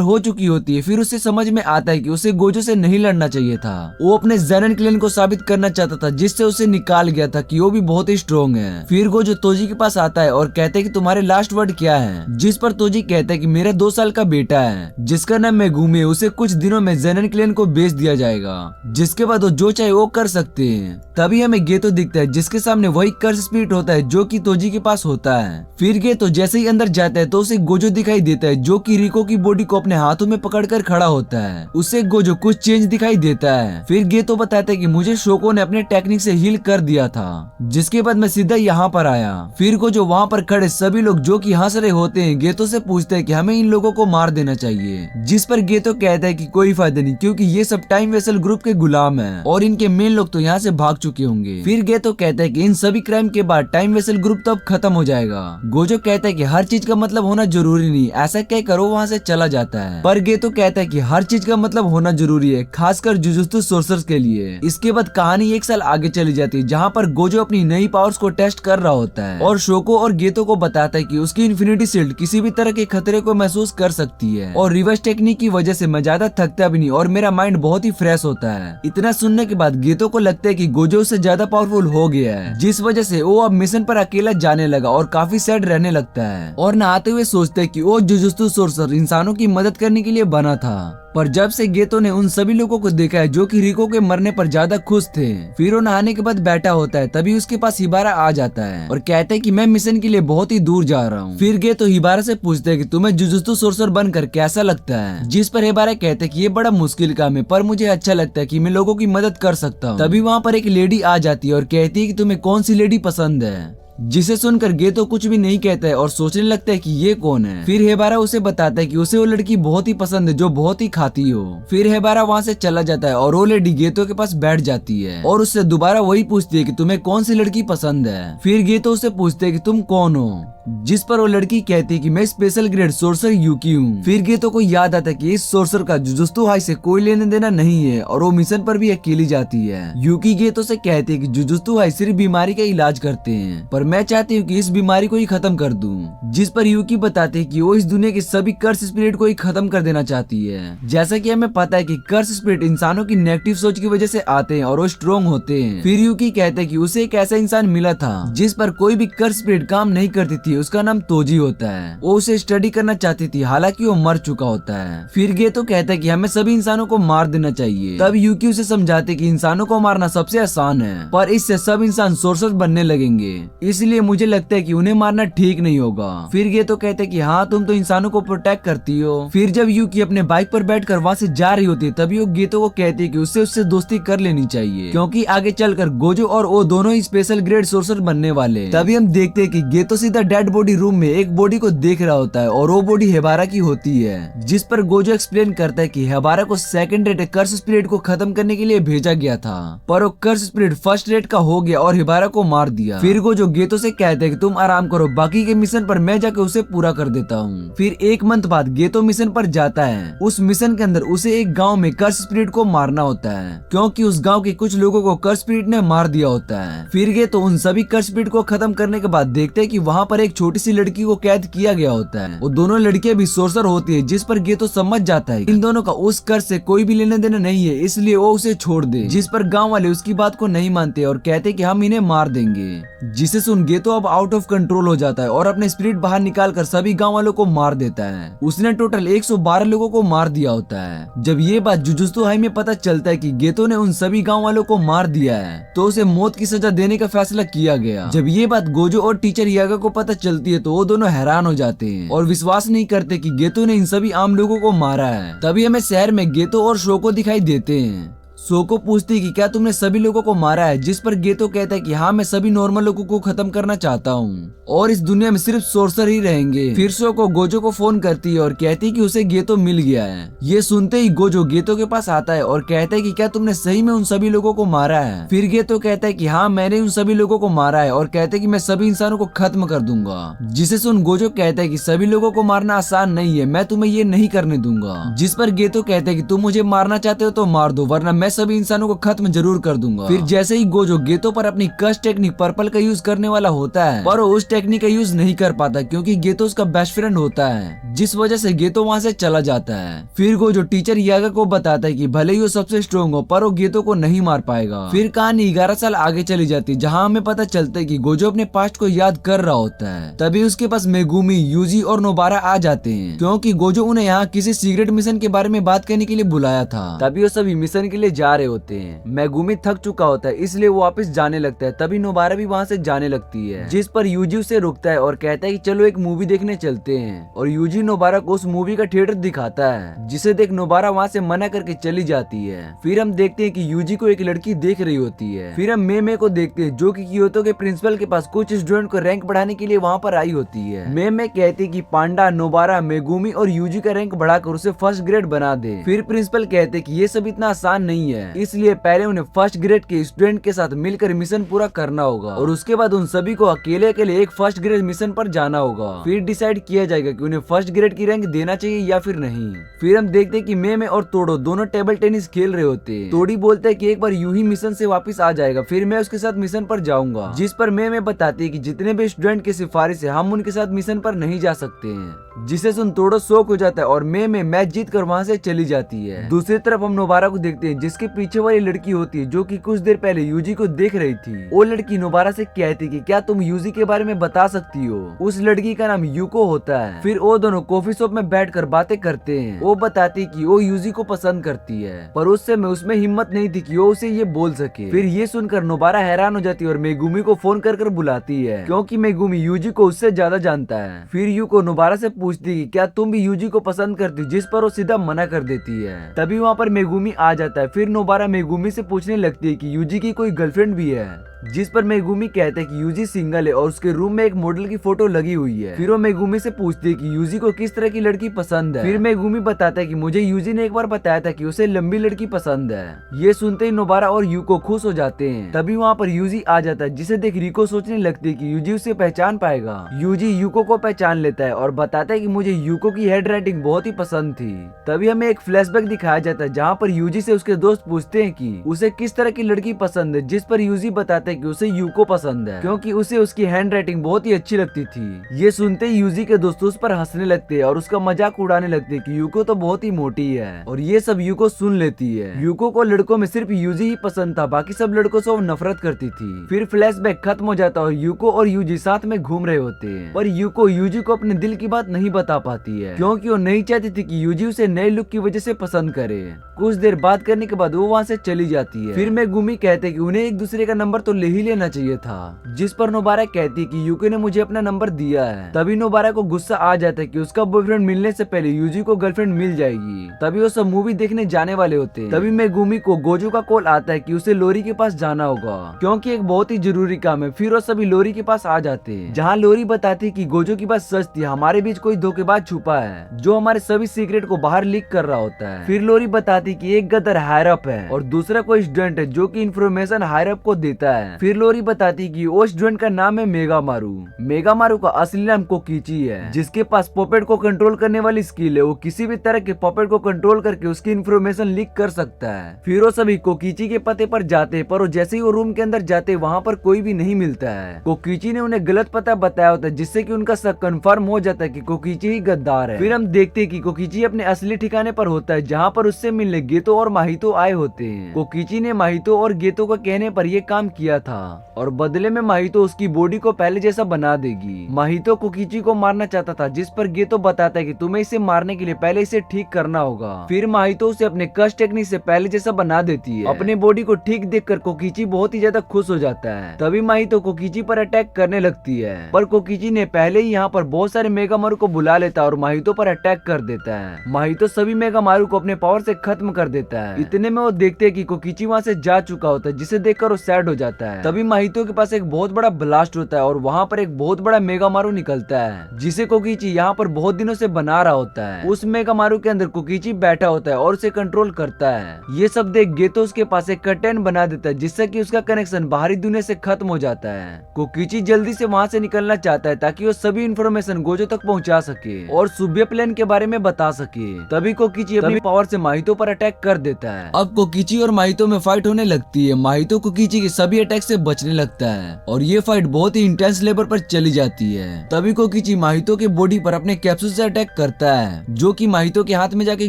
हो चुकी होती है। फिर उसे समझ में आता है कि उसे गोजो से नहीं लड़ना चाहिए था। वो अपने ज़ेनन क्लैन को साबित करना चाहता था, जिससे उसे निकाल गया था कि वो भी बहुत ही स्ट्रॉन्ग है। फिर गोजो तोजी के पास आता है और कहते हैं कि तुम्हारे लास्ट वर्ड क्या है, जिस पर तोजी कहता है कि मेरा 2 साल का बेटा है जिसका नाम मेगुमी है, उसे कुछ दिनों में ज़ेनन क्लैन को बेच दिया जाएगा, जिसके बाद वो जो चाहे वो कर सकते हैं। तभी हमें गेतो दिखता है, जिसके सामने वही कर्स स्पिरिट होता है जो कि तोजी के पास होता है। फिर गेतो जैसे ही अंदर जाता है तो उसे गोजो दिखाई देता है, जो कि रिको की बॉडी को अपने हाथों में पकड़कर खड़ा होता है। उसे गोजो कुछ चेंज दिखाई देता है। फिर गेतो बताता है कि मुझे शोको ने अपने टेक्निक से हील कर दिया था, जिसके बाद मैं सीधा यहाँ पर आया। फिर गोजो वहाँ पर खड़े सभी लोग जो कि हंस रहे होते हैं गेतो से पूछते हैं कि हमें इन लोगों को मार देना चाहिए, जिस पर गेतो कहता है कि कोई फायदा नहीं, क्योंकि ये सब टाइम वेसल ग्रुप के गुलाम हैं और इनके मेन लोग तो यहाँ से भाग चुके होंगे। फिर गेतो कहता है कि इन सभी क्राइम के बाद टाइम वेसल ग्रुप तब खत्म हो जाएगा। गोजो कहता है कि हर चीज का मतलब होना जरूरी नहीं, ऐसा कह कर वो वहाँ से चला जाता है। पर गेतो कहता है कि हर चीज का मतलब होना जरूरी है, खासकर जुजुत्सु सोर्सर्स के लिए। इसके बाद कहानी 1 साल आगे चली जाती है, जहाँ पर गोजो अपनी नई पावर्स को टेस्ट कर रहा होता है और शोको और गेतो को बताता है कि उसकी इन्फिनिटी शील्ड किसी भी तरह के खतरे को महसूस कर सकती है और रिवर्स टेक्निक की वजह से मैं ज्यादा थकता भी नहीं और मेरा माइंड बहुत ही फ्रेश होता है। इतना सुनने के बाद गेतो को लगता है कि गोजो उससे ज्यादा पावरफुल हो गया है, जिस वजह से वो अब मिशन पर अकेला जाने लगा और काफी सैड रहने लगता है और नहाते हुए सोचता है कि वो जुजुत्सु सोर्सर इंसानों की मदद करने के लिए बना था। पर जब से गेतो ने उन सभी लोगों को देखा है जो कि रिको के मरने पर ज्यादा खुश थे, फिर वो नहाने के बाद बैठा होता है, तभी उसके पास हिबारा आ जाता है और कहता है कि मैं मिशन के लिए बहुत ही दूर जा रहा हूँ। फिर गेतो हिबारा से पूछते हैं कि तुम्हें जुजुत्सु सोर्सर बनकर कैसा लगता है, जिस पर हिबारा कहते हैं कि ये बड़ा मुश्किल काम है, पर मुझे अच्छा लगता है कि मैं लोगों की मदद कर सकता हूँ। तभी वहाँ पर एक लेडी आ जाती है और कहती है कि तुम्हें कौन सी लेडी पसंद है, जिसे सुनकर गेतो कुछ भी नहीं कहता है और सोचने लगता है कि ये कौन है। फिर हेबारा उसे बताता है कि उसे वो लड़की बहुत ही पसंद है जो बहुत ही खाती हो। फिर हेबारा वहाँ से चला जाता है और वो लेडी गेतो के पास बैठ जाती है और उससे दोबारा वही पूछती है कि तुम्हें कौन सी लड़की पसंद है। फिर गेतो उससे पूछते है कि तुम कौन हो, जिस पर वो लड़की कहती है कि मैं स्पेशल ग्रेड सोर्सर यूकी हूँ। फिर गेतो को याद आता है कि इस सोर्सर का जुजुत्सु हाई से कोई लेने देना नहीं है और वो मिशन पर भी अकेली जाती है। यूकी गेतो से कहती है कि जुजुत्सु हाई सिर्फ बीमारी का इलाज करते हैं, पर मैं चाहती हूँ कि इस बीमारी को ही खत्म कर दूं। जिस पर यूकी बताती है कि वो इस दुनिया के सभी कर्स स्पिरिट को ही खत्म कर देना चाहती है। जैसा कि हमें पता है कि कर्स स्पिरिट इंसानों की नेगेटिव सोच की वजह से आते हैं और वो स्ट्रॉन्ग होते हैं। फिर यूकी कहते हैं कि उसे एक ऐसा इंसान मिला था जिस पर कोई भी कर्स स्पिरिट काम नहीं करती थी, उसका नाम तोजी होता है। वो उसे स्टडी करना चाहती थी, हालांकि वो मर चुका होता है। फिर गेतो कहता है कि हमें सभी इंसानों को मार देना चाहिए। तब यूकी उसे समझाते कि इंसानों को मारना सबसे आसान है, पर इससे सब इंसान सोर्सर बनने लगेंगे, इसलिए मुझे लगता है कि उन्हें मारना ठीक नहीं होगा। फिर गेतो कहते हैं कि हाँ, तुम तो इंसानों को प्रोटेक्ट करती हो। फिर जब यूकी अपने बाइक पर बैठकर वहाँ से जा रही होती है, तभी वो गेतो को कहती है कि उससे दोस्ती कर लेनी चाहिए, क्योंकि आगे चलकर गोजो और वो दोनों ही स्पेशल ग्रेड सोर्सर बनने वाले। तभी हम देखते हैं कि गेतो सीधा डेड बॉडी रूम में एक बॉडी को देख रहा होता है और वो बॉडी हेबारा की होती है, जिस पर गोजो एक्सप्लेन करता है कि हेबारा को सेकंड रेट कर्स स्पिरिट को खत्म करने के लिए भेजा गया था, पर वो कर्स स्पिरिट फर्स्ट रेट का हो गया और हेबारा को मार दिया। फिर गोजो गेतो से कहते हैं कि तुम आराम करो, बाकी के मिशन पर मैं जाकर उसे पूरा कर देता हूँ। फिर 1 मंथ बाद गेतो मिशन पर जाता है। उस मिशन के अंदर उसे एक गांव में कर्स स्पिरिट को मारना होता है, क्योंकि उस गांव के कुछ लोगों को कर्स स्पिरिट ने मार दिया होता है। फिर गेतो उन सभी कर्स स्पिरिट को खत्म करने के बाद देखते हैं कि वहाँ पर एक छोटी सी लड़की को कैद किया गया होता है। वो दोनों लड़कियां भी सोर्सर होती है, जिस पर गेतो समझ जाता है इन दोनों का उस कर्स से कोई भी लेने देना नहीं है, इसलिए वो उसे छोड़ दे। जिस पर गांव वाले उसकी बात को नहीं मानते और कहते कि हम इन्हें मार देंगे, जिसे सुन गेतो अब आउट ऑफ कंट्रोल हो जाता है और अपने स्पिरिट बाहर निकालकर सभी गांव वालों को मार देता है। उसने टोटल 112 लोगों को मार दिया होता है। जब ये बात जुजुत्सु हाई में पता चलता है कि गेतो ने उन सभी गांव वालों को मार दिया है, तो उसे मौत की सजा देने का फैसला किया गया। जब ये बात गोजो और टीचर यागा को पता चलती है, तो वो दोनों हैरान हो जाते हैं और विश्वास नहीं करते कि गेतो ने इन सभी आम लोगों को मारा है। तभी हमें शहर में गेतो और शोको दिखाई देते हैं। सो को पूछती है कि क्या तुमने सभी लोगों को मारा है, जिस पर गेतो कहता है कि हाँ मैं सभी नॉर्मल लोगों को खत्म करना चाहता हूँ और इस दुनिया में सिर्फ सोर्सर ही रहेंगे। फिर सो को गोजो को फोन करती है और कहती है कि उसे गेतो मिल गया है। ये सुनते ही गोजो गेतो के पास आता है और कहता है कि क्या तुमने सही में उन सभी लोगों को मारा है। फिर गेतो कहता है कि हाँ मैंने उन सभी लोगों को मारा है और कहते हैं कि मैं सभी इंसानों को खत्म कर दूंगा। जिसे सुन गोजो कहता है कि सभी लोगों को मारना आसान नहीं है, मैं तुम्हें ये नहीं करने दूंगा। जिस पर गेतो कहते हैं कि तुम मुझे मारना चाहते हो तो मार दो, वरना मैं सभी इंसानों को खत्म जरूर कर दूंगा। फिर जैसे ही गोजो गेतो पर अपनी कस्ट टेक्निक पर्पल का यूज करने वाला होता है, पर वो उस टेक्निक का यूज नहीं कर पाता क्योंकि गेतो उसका बेस्ट फ्रेंड होता है, जिस वजह से गेतो वहाँ से चला जाता है। फिर गोजो टीचर यागा को बताता है कि भले ही वो सबसे स्ट्रॉन्ग हो पर वो गेतो को नहीं मार पाएगा। फिर कहानी 11 साल आगे चली जाती है, जहाँ हमें पता चलता है कि गोजो अपने पास्ट को याद कर रहा होता है। तभी उसके पास मेगुमी, यूजी और नोबारा आ जाते हैं क्योंकि गोजो उन्हें यहाँ किसी सीक्रेट मिशन के बारे में बात करने के लिए बुलाया था। तभी वो सभी मिशन के लिए जा रहे होते हैं। मेगुमी थक चुका होता है इसलिए वो वापस जाने लगता है। तभी नोबारा भी वहाँ से जाने लगती है, जिस पर यूजी उसे रोकता है और कहता है कि चलो एक मूवी देखने चलते हैं। और यूजी नोबारा को उस मूवी का थिएटर दिखाता है, जिसे देख नोबारा वहाँ से मना करके चली जाती है। फिर हम देखते हैं कि यूजी को एक लड़की देख रही होती है। फिर हम मे को देखते हैं जो कि क्योतो के प्रिंसिपल के पास कुछ स्टूडेंट को रैंक बढ़ाने के लिए वहाँ पर आई होती है। मे कहती है कि पांडा, नोबारा, मेगुमी और यूजी का रैंक बढ़ाकर उसे फर्स्ट ग्रेड बना दे। फिर प्रिंसिपल कहते हैं कि ये सब इतना आसान नहीं है, इसलिए पहले उन्हें फर्स्ट ग्रेड के स्टूडेंट के साथ मिलकर मिशन पूरा करना होगा और उसके बाद उन सभी को अकेले अकेले एक फर्स्ट ग्रेड मिशन पर जाना होगा। फिर डिसाइड किया जाएगा कि उन्हें फर्स्ट ग्रेड की रैंक देना चाहिए या फिर नहीं। फिर हम देखते हैं कि मे और तोड़ो दोनों टेबल टेनिस खेल रहे होते हैं। तोड़ी बोलता है कि एक बार यूं ही मिशन से वापस आ जाएगा, फिर मैं उसके साथ मिशन पर जाऊंगा। जिस पर मे बताती है कि जितने भी स्टूडेंट की सिफारिश है हम उनके साथ मिशन पर नहीं जा सकते हैं। जिसे सुन तोड़ो शौक हो जाता है और मे मैच जीत कर वहाँ से चली जाती है। दूसरी तरफ हम नोबारा को देखते हैं, जिसके पीछे वाली लड़की होती है जो कि कुछ देर पहले यूजी को देख रही थी। वो लड़की नोबारा से कहती है कि क्या तुम यूजी के बारे में बता सकती हो। उस लड़की का नाम यूको होता है। फिर वो दोनों कॉफी शॉप में बैठकर बातें करते हैं। वो बताती कि वो यूजी को पसंद करती है, पर उस समय उसमें हिम्मत नहीं थी कि वो उसे ये बोल सके। फिर ये सुनकर नोबारा हैरान हो जाती है और मेगुमी को फोन कर बुलाती है क्योंकि मेगुमी यूजी को उससे ज्यादा जानता है। फिर यूको नोबारा से पूछती है कि क्या तुम भी यूजी को पसंद करती, जिस पर वो सीधा मना कर देती है। तभी वहाँ पर मेगुमी आ जाता है। फिर नोबारा मेगुमी से पूछने लगती है कि यूजी की कोई गर्लफ्रेंड भी है, जिस पर मेगुमी कहते हैं कि यूजी सिंगल है और उसके रूम में एक मॉडल की फोटो लगी हुई है। फिर वो मेगुमी से पूछती है कि यूजी को किस तरह की लड़की पसंद है। फिर मेगुमी बताता है कि मुझे यूजी ने एक बार बताया था कि उसे लंबी लड़की पसंद है। ये सुनते ही नोबारा और यूको खुश हो जाते हैं। तभी वहाँ पर यूजी आ जाता है, जिसे देख रिको सोचने लगती है कि यूजी उसे पहचान पाएगा। यूजी यूको को पहचान लेता है और बताता है कि मुझे यूको की हैंड राइटिंग बहुत ही पसंद थी। तभी हमें एक फ्लैशबैक दिखाया जाता है, जहाँ पर यूजी से उसके दोस्त पूछते हैं कि उसे किस तरह की लड़की पसंद है, जिस पर यूजी बताता है कि उसे यूको पसंद है क्योंकि उसे उसकी हैंड राइटिंग बहुत ही अच्छी लगती थी। ये सुनते ही यूजी के दोस्त उस पर हंसने लगते हैं और उसका मजाक उड़ाने लगते हैं कि यूको तो बहुत ही मोटी है। और ये सब यूको सुन लेती है। यूको को लड़कों में सिर्फ यूजी ही पसंद था, बाकी सब लड़कों से वो नफरत करती थी। फिर फ्लैशबैक खत्म हो जाता है और यूको और यूजी साथ में घूम रहे होते हैं, पर यूको यूजी को अपने दिल की बात नहीं बता पाती है क्योंकि वो नहीं चाहती थी कि यूजी उसे नए लुक की वजह से पसंद करे। कुछ देर बात करने के बाद वो वहाँ से चली जाती है। फिर मेगुमी कहते हैं कि उन्हें एक दूसरे का नंबर तो ले ही लेना चाहिए था, जिस पर नोबारा कहती है कि यूको ने मुझे अपना नंबर दिया है। तभी नोबारा को गुस्सा आ जाता है कि उसका बॉयफ्रेंड मिलने से पहले यूजी को गर्लफ्रेंड मिल जाएगी। तभी वो सब मूवी देखने जाने वाले होते हैं। तभी मेगुमी को गोजो का कॉल आता है कि उसे लोरी के पास जाना होगा क्योंकि एक बहुत ही जरूरी काम है। फिर वो सभी लोरी के पास आ जाते हैं, जहाँ लोरी बताती है कि गोजो की बात सच थी, हमारे बीच कोई धोखेबाज छुपा है जो हमारे सभी सीक्रेट को बाहर लीक कर रहा होता है। फिर लोरी बताती कि एक गदर हायर अप है और दूसरा कोई स्टूडेंट है जो कि इन्फॉर्मेशन हायर अप को देता है। फिर लोरी बताती कि वो स्टूडेंट का नाम है मेगामारू। मेगामारू का असली नाम कोकीची है, जिसके पास पॉपेट को कंट्रोल करने वाली स्किल है। वो किसी भी तरह के पॉपेट को कंट्रोल करके उसकी इन्फॉर्मेशन लीक कर सकता है। फिर वो सभी कोकीची के पते पर जाते हैं, पर वो जैसे ही वो रूम के अंदर जाते हैं वहाँ पर कोई भी नहीं मिलता है। कोकीची ने उन्हें गलत पता बताया होता है, जिससे कि उनका शक कंफर्म हो जाता है कि कोकीची ही गद्दार है। फिर हम देखते हैं कि कोकीची अपने असली ठिकाने पर होता है, जहाँ पर उससे मिलने गेतो और माहितो आए होते हैं। कोकीची ने माहितो और गेतो का कहने पर यह काम किया था और बदले में माहितो उसकी बॉडी को पहले जैसा बना देगी। माहितो कोकीची को मारना चाहता था, जिस पर गेतो बताता है कि तुम्हें इसे मारने के लिए पहले इसे ठीक करना होगा। फिर माहितो उसे अपने कस्ट टेक्निक से पहले जैसा बना देती है। अपने बॉडी को ठीक देखकर कोकीची बहुत ही ज्यादा खुश हो जाता है। तभी माहितो कोकीची पर अटैक करने लगती है, पर कोकीची ने पहले ही यहाँ पर बहुत सारे मेगामारू को बुला लेता है और माहितो पर अटैक कर देता है। माहितो सभी मेगामारू को अपने पावर से खत्म कर देता है। इतने में में वो देखते हैं कि कोकिची वहाँ से जा चुका होता है, जिसे देखकर वो सैड हो जाता है। तभी माहितो के पास एक बहुत बड़ा ब्लास्ट होता है और वहाँ पर एक बहुत बड़ा मेगामारू निकलता है, जिसे कोकिची यहाँ पर बहुत दिनों से बना रहा होता है। उस मेगामारू के अंदर कोकिची बैठा होता है और उसे कंट्रोल करता है। ये सब देख गेतो उसके पास एक कर्टेन बना देता है, जिससे कि उसका कनेक्शन बाहरी दुनिया से खत्म हो जाता है। कोकिची जल्दी से वहाँ से निकलना चाहता है ताकि वो सभी इंफॉर्मेशन गोजो तक पहुँचा सके और सुबह प्लान के बारे में बता सके। तभी कोकिची अपनी पावर से माहितो पर अटैक कर देता है। अब कोकिची और माहितो में फाइट होने लगती है। माहितो कोकिची के सभी अटैक से बचने लगता है और ये फाइट बहुत ही इंटेंस लेवल पर चली जाती है। तभी कोकिची माहितो के बॉडी पर अपने कैप्सूल से अटैक करता है, जो कि माहितो के हाथ में जाके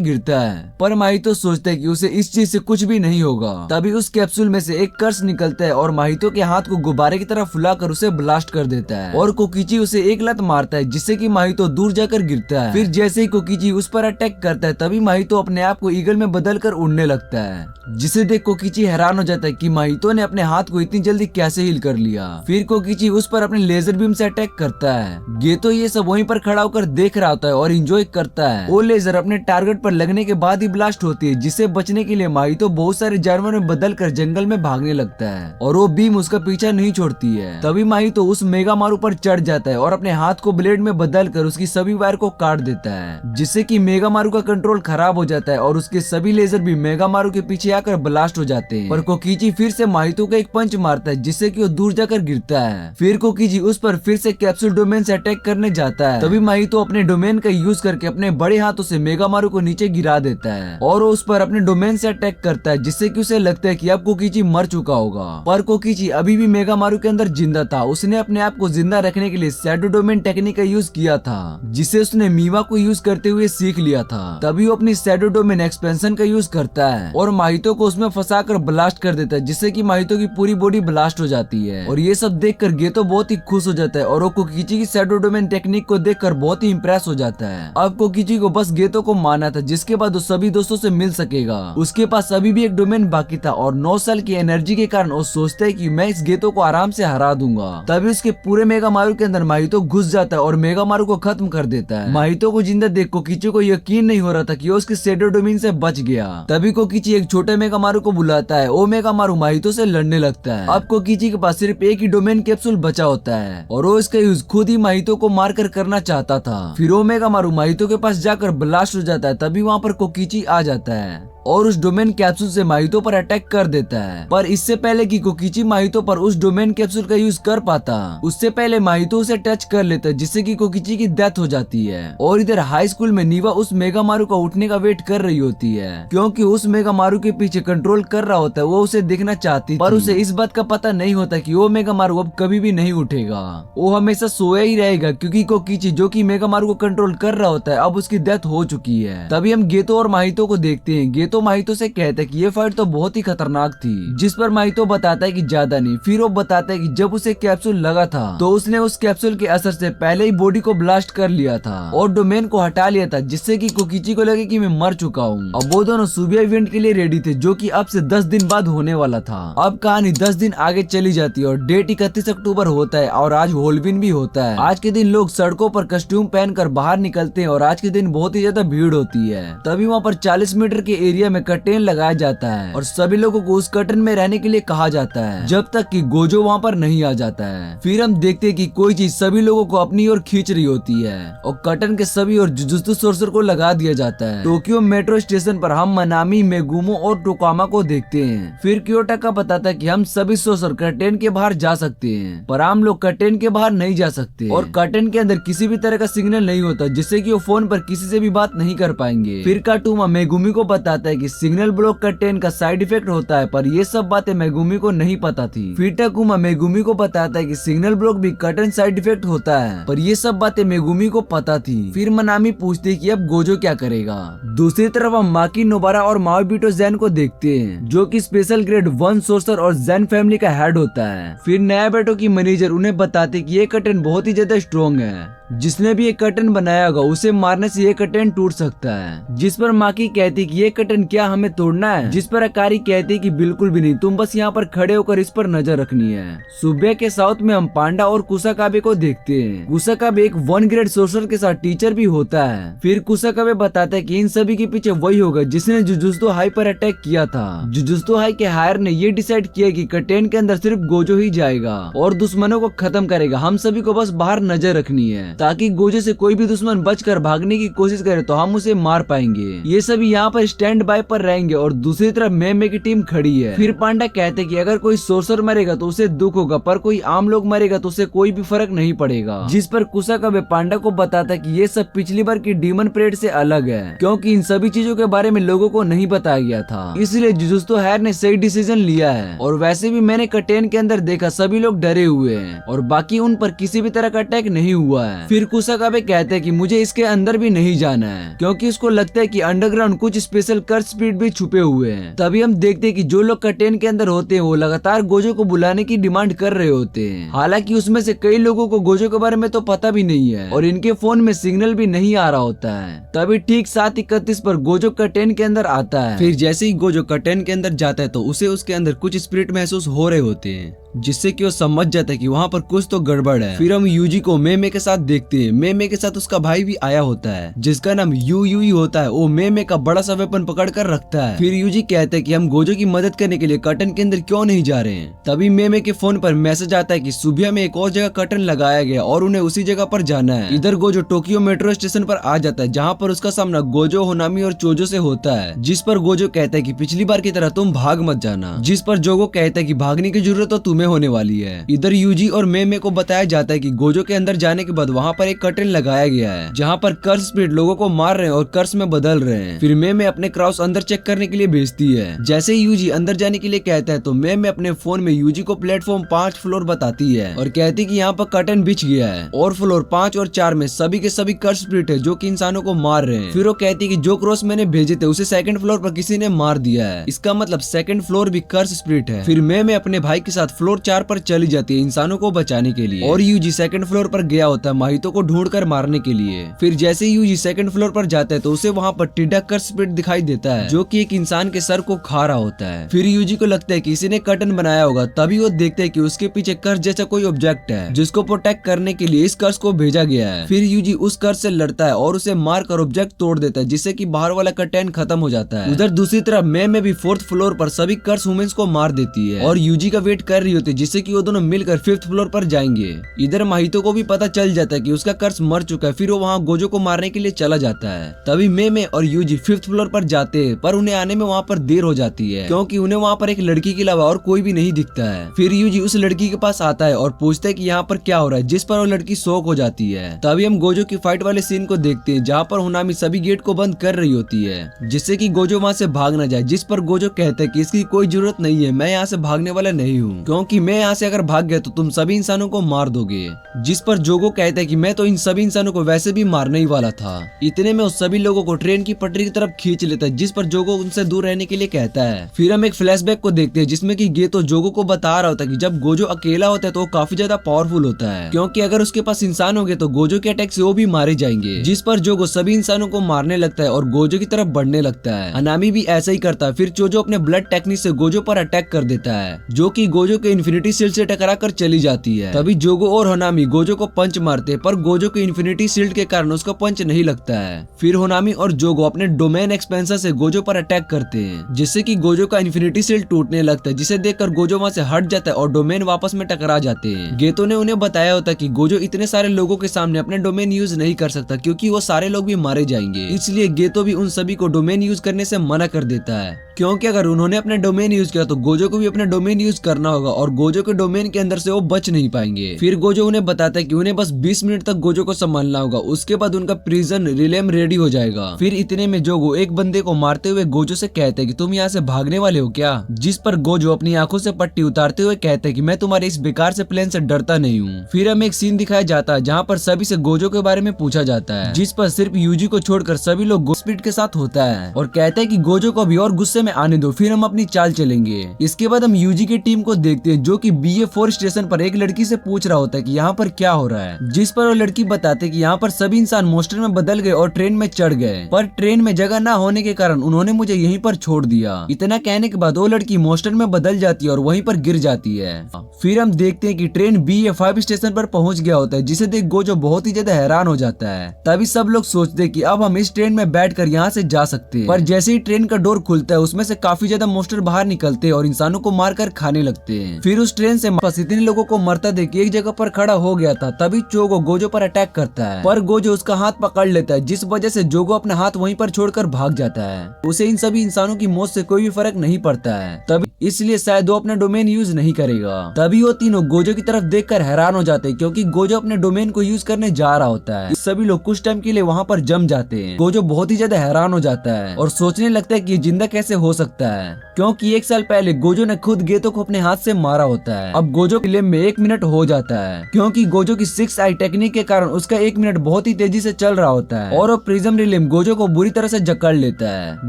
गिरता है। पर माहितो सोचता है कि उसे इस चीज से कुछ भी नहीं होगा। तभी उस कैप्सूल में से एक कर्स निकलता है और माहितो के हाथ को गुब्बारे की तरह फुलाकर उसे ब्लास्ट कर देता है और कोकिची उसे एक लत मारता है, जिससे कि माहितो दूर जाकर गिरता है। फिर जैसे ही कोकिची उस पर अटैक करता है, तभी माहितो अपने आप को ईगल में बदलकर उड़ने लगता है, जिसे देख कोकिची हैरान हो जाता है कि माहितो ने अपने हाथ को इतनी जल्दी कैसे हील कर लिया। फिर कोकिची उस पर अपने लेजर बीम से अटैक करता है। गेतो ये सब वहीं पर खड़ा होकर देख रहा होता है और एंजॉय करता है। वो लेजर अपने टारगेट पर लगने के बाद ही ब्लास्ट होती है, जिससे बचने के लिए माहितो बहुत सारे जानवरों में बदलकर जंगल में भागने लगता है और वो बीम उसका पीछा नहीं छोड़ती है। तभी माहितो उस मेगामारू पर चढ़ जाता है और अपने हाथ को ब्लेड में बदलकर उसकी सभी वायर को काट देता है, जिससे कि मेगामारू का कंट्रोल खराब हो जाता है और उसके सभी लेजर भी मेगामारू के पीछे आकर ब्लास्ट हो जाते हैं। पर कोकिची फिर से माहितो का एक पंच मारता है, जिससे कि वो दूर जाकर गिरता है। फिर कोकिची उस पर फिर से कैप्सूल डोमेन से अटैक करने जाता है। तभी माहितो अपने डोमेन का यूज करके अपने बड़े हाथों से मेगामारू को नीचे गिरा देता है और उस पर अपने डोमेन से अटैक करता है, जिससे कि उसे लगता है कि अब कोकिची मर चुका होगा। पर कोकिची अभी भी मेगामारू के अंदर जिंदा था। उसने अपने आप को जिंदा रखने के लिए शैडो डोमेन टेक्निक का यूज किया था, जिसे उसने मीवा को यूज करते हुए सीख लिया था। तभी वो अपनी शैडो डोमेन एक्सपेंशन का यूज करता है और माहितो को उसमें फंसाकर ब्लास्ट कर देता है, जिससे कि माहितो की पूरी बॉडी ब्लास्ट हो जाती है। और ये सब देखकर गेतो बहुत ही खुश हो जाता है और वो कोकिची की शैडो डोमेन टेक्निक को देखकर बहुत ही इंप्रेस हो जाता है। अब कोकिची को बस गेतो को मारना था, जिसके बाद वो सभी दोस्तों से मिल सकेगा। उसके पास अभी भी एक डोमेन बाकी था और 9 साल की एनर्जी के कारण वो सोचता है कि मैं इस गेतो को आराम से हरा दूंगा। तभी उसके पूरे मेगामारू के अंदर माहितो घुस जाता है और मेगामारू को खत्म कर देता है। माहितो को जिंदा देख कोकिची को यकीन नहीं हो रहा था कि वो उसके शैडो डोमेन से बच गया। तभी कोकिची एक छोटे मेगामारू को बुलाता है। वो मेगामारू माहितो से लड़ने लगता है। अब कोकिची के पास सिर्फ एक ही डोमेन कैप्सूल बचा होता है और वो इसका यूज खुद ही माहितो को मारकर करना चाहता था। फिर वो मेगामारू माहितो के पास जाकर ब्लास्ट हो जाता है। तभी वहाँ पर कोकिची आ जाता है और उस डोमेन कैप्सूल से माहितो पर अटैक कर देता है। पर इससे पहले कि कोकिची माहितो पर उस डोमेन कैप्सूल का यूज कर पाता, उससे पहले माहितो उसे टच कर लेता है, जिससे कि कोकिची की डेथ हो जाती है। और इधर हाई स्कूल में नीवा उस मेगामारू का उठने का वेट कर रही होती है, क्योंकि उस मेगामारू के पीछे कंट्रोल कर रहा होता है। वो उसे देखना चाहती पर उसे इस बात का पता नहीं होता कि वो मेगामारू अब कभी भी नहीं उठेगा। वो हमेशा सोया ही रहेगा, क्योंकि कोकिची जो कि मेगामारू को कंट्रोल कर रहा होता है अब उसकी डेथ हो चुकी है। तभी हम गेतो और माहितो को देखते हैं। तो माहितो से कहता है कि ये फाइट तो बहुत ही खतरनाक थी, जिस पर माहितो बताता है कि ज्यादा नहीं। फिर वो बताता है कि जब उसे कैप्सूल लगा था तो उसने उस कैप्सूल के असर से पहले ही बॉडी को ब्लास्ट कर लिया था और डोमेन को हटा लिया था, जिससे कि कोकिची को लगे कि मैं मर चुका हूँ। अब वो दोनों सुबह इवेंट के लिए रेडी थे, जो कि अब से 10 दिन बाद होने वाला था। अब कहानी 10 दिन आगे चली जाती है और डेट 31 अक्टूबर होता है और आज होलविन भी होता है। आज के दिन लोग सड़कों पर कस्ट्यूम पहनकर बाहर निकलते हैं और आज के दिन बहुत ही ज्यादा भीड़ होती है। तभी वहाँ पर 40 मीटर के एरिया में कर्टेन लगाया जाता है और सभी लोगों को उस कर्टेन में रहने के लिए कहा जाता है, जब तक कि गोजो वहाँ पर नहीं आ जाता है। फिर हम देखते हैं कि कोई चीज सभी लोगों को अपनी ओर खींच रही होती है और कर्टेन के सभी ओर जुजुत्सु सोर्सर को लगा दिया जाता है। टोक्यो मेट्रो स्टेशन पर हम मनामी, मेगुमो और टोकामा को देखते हैं। फिर क्योटाका बताता है कि हम सभी सोर्सर कर्टेन के बाहर जा सकते हैं, पर हम लोग कर्टेन के बाहर नहीं जा सकते और कर्टेन के अंदर किसी भी तरह का सिग्नल नहीं होता, जिससे कि वो फोन पर किसी से भी बात नहीं कर पाएंगे। फिर काटुमा मेगुमी को बताता है कि सिग्नल ब्लॉक कर्टेन का साइड इफेक्ट होता है, पर ये सब बातें मेगुमी को नहीं पता थी। फिर टाकुमा मेगुमी को बताता है कि सिग्नल ब्लॉक भी कर्टेन साइड इफेक्ट होता है, पर ये सब बातें मेगुमी को पता थी। फिर मनामी पूछती है कि अब गोजो क्या करेगा। दूसरी तरफ हम माकी नोबारा और माओबिटो जैन को देखते हैं, जो कि स्पेशल ग्रेड 1 सोर्सर और जैन फैमिली का हेड होता है। फिर नया बेटो की मैनेजर उन्हें बताते कि ये कर्टेन बहुत ही ज्यादा स्ट्रॉन्ग है, जिसने भी ये कर्टेन बनाया होगा उसे मारने से ये कर्टेन टूट सकता है। जिस पर माकी कहती कि ये कर्टेन क्या हमें तोड़ना है, जिस पर अकारी कहती कि बिल्कुल भी नहीं, तुम बस यहाँ पर खड़े होकर इस पर नजर रखनी है। सुबह के साउथ में हम पांडा और कुसाकाबे को देखते हैं। कुसाकाबे एक 1 ग्रेड सोर्सर के साथ टीचर भी होता है। फिर कुसाकाबे बताता है कि इन सभी के पीछे वही होगा जिसने जुजुत्सु हाई हाई पर अटैक किया था। जुजुत्सु हाई के हायर ने ये डिसाइड किया कि कर्टेन के अंदर सिर्फ गोजो ही जाएगा और दुश्मनों को खत्म करेगा। हम सभी को बस बाहर नजर रखनी है ताकि गोजो से कोई भी दुश्मन बचकर भागने की कोशिश करे तो हम उसे मार पाएंगे। ये सभी यहाँ पर स्टैंड बाय पर रहेंगे और दूसरी तरफ मेमे की टीम खड़ी है। फिर पांडा कहते कि अगर कोई सोर्सर मरेगा तो उसे दुख होगा, पर कोई आम लोग मरेगा तो उसे कोई भी फर्क नहीं पड़ेगा। जिस पर कुसाकाबे पांडा को बताता कि ये सब पिछली बार की डीमन परेड से अलग है, क्योंकि इन सभी चीजों के बारे में लोगों को नहीं बताया गया था, इसलिए जुजुत्सु हायर ने सही डिसीजन लिया है। और वैसे भी मैंने कर्टेन के अंदर देखा सभी लोग डरे हुए हैं और बाकी उन पर किसी भी तरह का अटैक नहीं हुआ है। फिर कुसाकाबे कहते हैं कि मुझे इसके अंदर भी नहीं जाना है, क्योंकि उसको लगता है कि अंडरग्राउंड कुछ स्पेशल कर्स स्पीड भी छुपे हुए हैं। तभी हम देखते हैं कि जो लोग कर्टेन के अंदर होते हैं वो लगातार गोजो को बुलाने की डिमांड कर रहे होते हैं। हालांकि उसमें से कई लोगों को गोजो के बारे में तो पता भी नहीं है और इनके फोन में सिग्नल भी नहीं आ रहा होता है। तभी ठीक 7:31 पर गोजो कर्टेन के अंदर आता है। फिर जैसे ही गोजो कर्टेन के अंदर जाता है तो उसे उसके अंदर कुछ स्पिरिट महसूस हो रहे होते हैं, जिससे कि वो समझ जाता है कि वहाँ पर कुछ तो गड़बड़ है। फिर हम यूजी को मेमे के साथ देखते हैं। मेमे के साथ उसका भाई भी आया होता है जिसका नाम यूई होता है। वो मेमे का बड़ा सा वेपन पकड़ कर रखता है। फिर यूजी कहते हैं कि हम गोजो की मदद करने के लिए कर्टन के अंदर क्यों नहीं जा रहे हैं। तभी मेमे के फोन पर मैसेज आता है कि सुबह में एक और जगह कर्टन लगाया गया और उन्हें उसी जगह पर जाना है। इधर गोजो टोक्यो मेट्रो स्टेशन पर आ जाता है, जहाँ पर उसका सामना गोजो, होनामी और चोजो से होता है। जिस पर गोजो कहता है कि पिछली बार की तरह तुम भाग मत जाना, जिस पर जोगो कहता है कि भागने की जरूरत तो तुम्हें होने वाली है। इधर यूजी और मेमे को बताया जाता है कि गोजो के अंदर जाने के बाद वहाँ पर एक कर्टन लगाया गया है जहाँ पर कर्स स्पिरिट लोगों को मार रहे हैं और कर्स में बदल रहे हैं। फिर मेमे अपने क्रॉस अंदर चेक करने के लिए भेजती है। जैसे ही यूजी अंदर जाने के लिए कहता है तो मेमे अपने फोन में यूजी को प्लेटफॉर्म 5 फ्लोर बताती है और कहती कि यहाँ पर कर्टन बिछ गया है और फ्लोर 5 और 4 में सभी के सभी कर्स स्पिरिट है जो कि इंसानों को मार रहे हैं। फिर वो कहती है कि जो क्रॉस मैंने भेजे थे उसे सेकंड फ्लोर पर किसी ने मार दिया है, इसका मतलब सेकंड फ्लोर भी कर्स स्पिरिट है। फिर मेमे अपने भाई के साथ फ्लोर 4 पर चली जाती है इंसानों को बचाने के लिए और यूजी सेकंड फ्लोर पर गया होता है माहितो को ढूंढ कर मारने के लिए। फिर जैसे ही यूजी सेकंड फ्लोर पर जाता है तो उसे वहाँ पर टिडा कर्स स्पिरिट दिखाई देता है जो कि एक इंसान के सर को खा रहा होता है। फिर यूजी को लगता है कि किसी ने कर्टन बनाया होगा, तभी वो देखते हैं कि उसके पीछे कर्स जैसा कोई ऑब्जेक्ट है जिसको प्रोटेक्ट करने के लिए इस कर्स को भेजा गया है। फिर यूजी उस कर्स से लड़ता है और उसे मार कर ऑब्जेक्ट तोड़ देता है, जिससे कि बाहर वाला कर्टन खत्म हो जाता है। उधर दूसरी तरफ में भी 4th फ्लोर पर सभी कर्स वुमेन्स को मार देती है और यूजी का वेट कर रही होती है जिससे कि वो दोनों मिलकर 5th फ्लोर पर जाएंगे। इधर माहितो को भी पता चल जाता है कि उसका कर्स मर चुका है। फिर वो वहाँ गोजो को मारने के लिए चला जाता है। तभी मेमे और यूजी 5th फ्लोर पर जाते हैं, पर उन्हें आने में वहाँ पर देर हो जाती है क्योंकि उन्हें वहाँ पर एक लड़की के अलावा और कोई भी नहीं दिखता है। फिर यूजी उस लड़की के पास आता है और पूछता है कि यहाँ पर क्या हो रहा है, जिस पर वो लड़की शॉक हो जाती है। तभी हम गोजो की फाइट वाले सीन को देखते हैं जहाँ पर होनामी सभी गेट को बंद कर रही होती है जिससे कि गोजो वहाँ से भाग न जाए, जिस पर गोजो कहता है कि इसकी कोई जरूरत नहीं है, मैं यहाँ से भागने वाला नहीं हूँ, क्योंकि मैं यहाँ से अगर भाग गया तो तुम सभी इंसानों को मार दोगे। जिस पर जोगो कहता है कि मैं तो इन सभी इंसानों को वैसे भी मारने ही वाला था। इतने में उस सभी लोगों को ट्रेन की पटरी की तरफ खींच लेता है, जिस पर जोगो उनसे दूर रहने के लिए कहता है। फिर हम एक फ्लैशबैक को देखते हैं जिसमें कि गेतो जोगो को बता रहा होता है कि जब गोजो अकेला होता है तो वो काफी ज्यादा पावरफुल होता है, क्योंकि अगर उसके पास इंसान होंगे तो गोजो के अटैक से वो भी मारे जाएंगे। जिस पर जोगो सभी इंसानों को मारने लगता है और गोजो की तरफ बढ़ने लगता है। अनामी भी ऐसा ही करता है। फिर चोजो अपने ब्लड टेक्निक से गोजो पर अटैक कर देता है जो कि गोजो के इन्फिनिटी शील्ड से टकरा कर चली जाती है। तभी जोगो और होनामी गोजो को पंच मारते हैं, पर गोजो के इन्फिनिटी शील्ड के कारण उसका पंच नहीं लगता है। फिर होनामी और जोगो अपने डोमेन एक्सपेंसर से गोजो पर अटैक करते हैं जिससे कि गोजो का इन्फिनिटी शील्ड टूटने लगता है, जिसे देखकर गोजो वहाँ से हट जाता है और डोमेन वापस में टकरा जाते हैं। गेतो ने उन्हें बताया होता है कि गोजो इतने सारे लोगों के सामने अपने डोमेन यूज नहीं कर सकता क्योंकि वो सारे लोग भी मारे जाएंगे, इसलिए गेतो भी उन सभी को डोमेन यूज करने से मना कर देता है, क्योंकि अगर उन्होंने अपने डोमेन यूज किया तो गोजो को भी अपना डोमेन यूज करना होगा और गोजो के डोमेन के अंदर से वो बच नहीं पाएंगे। फिर गोजो उन्हें बताता है कि उन्हें बस 20 मिनट तक गोजो को संभालना होगा, उसके बाद उनका प्रिजन रिलेम रेडी हो जाएगा। फिर इतने में जोगो एक बंदे को मारते हुए गोजो से कहते हैं कि तुम यहाँ से भागने वाले हो क्या, जिस पर गोजो अपनी आंखों से पट्टी उतारते हुए कहते हैं कि मैं तुम्हारे इस बेकार से प्लान से डरता नहीं हूँ। फिर हमें एक सीन दिखाया जाता है जहाँ पर सभी से गोजो के बारे में पूछा जाता है, जिस पर सिर्फ यूजी को छोड़कर सभी लोग गोस्पिड के साथ होता है और कहते हैं कि गोजो को अभी और गुस्से में आने दो, फिर हम अपनी चाल चलेंगे। इसके बाद हम यूजी की टीम को देखते हैं जो कि BA4 स्टेशन पर एक लड़की से पूछ रहा होता है कि यहाँ पर क्या हो रहा है, जिस पर वो लड़की बताते कि यहाँ पर सभी इंसान मोस्टर में बदल गए और ट्रेन में चढ़ गए, पर ट्रेन में जगह ना होने के कारण उन्होंने मुझे यहीं पर छोड़ दिया। इतना कहने के बाद वो लड़की मोस्टर में बदल जाती है और वहीं पर गिर जाती है। फिर हम देखते हैं कि ट्रेन BA5 स्टेशन पर पहुंच गया होता है, जिसे देख गोजो बहुत ही ज्यादा हैरान हो जाता है। तभी सब लोग सोचते हैं कि अब हम इस ट्रेन में बैठकर यहाँ से जा सकते हैं, पर जैसे ही ट्रेन का डोर खुलता है उसमें से काफी ज्यादा मोस्टर बाहर निकलते हैं और इंसानों को मारकर खाने लगते हैं। फिर उस ट्रेन से वापस इतने लोगों को मरता देख एक जगह पर खड़ा हो गया था, तभी चोगो गोजो पर अटैक करता है, पर गोजो उसका हाथ पकड़ लेता है, जिस वजह से जोगो अपना हाथ वहीं पर छोड़कर भाग जाता है। उसे इन सभी इंसानों की मौत से कोई भी फर्क नहीं पड़ता है, तभी इसलिए शायद वो अपना डोमेन यूज नहीं करेगा। तभी वो तीनों गोजो की तरफ देखकर हैरान हो जाते हैं, क्योंकि गोजो अपने डोमेन को यूज करने जा रहा होता है। सभी लोग कुछ टाइम के लिए वहाँ पर जम जाते हैं। गोजो बहुत ही ज्यादा हैरान हो जाता है और सोचने लगता है कि ये जिंदा कैसे हो सकता है, क्योंकि 1 साल पहले गोजो ने खुद गेतो को अपने हाथ से मारा होता है। अब गोजो के लिए में 1 मिनट हो जाता है, क्योंकि गोजो की 6 आई टेक्निक के कारण उसका 1 मिनट बहुत ही तेजी से चल रहा होता है और वो प्रिज्म रिलेम गोजो को बुरी तरह से जकड़ लेता है।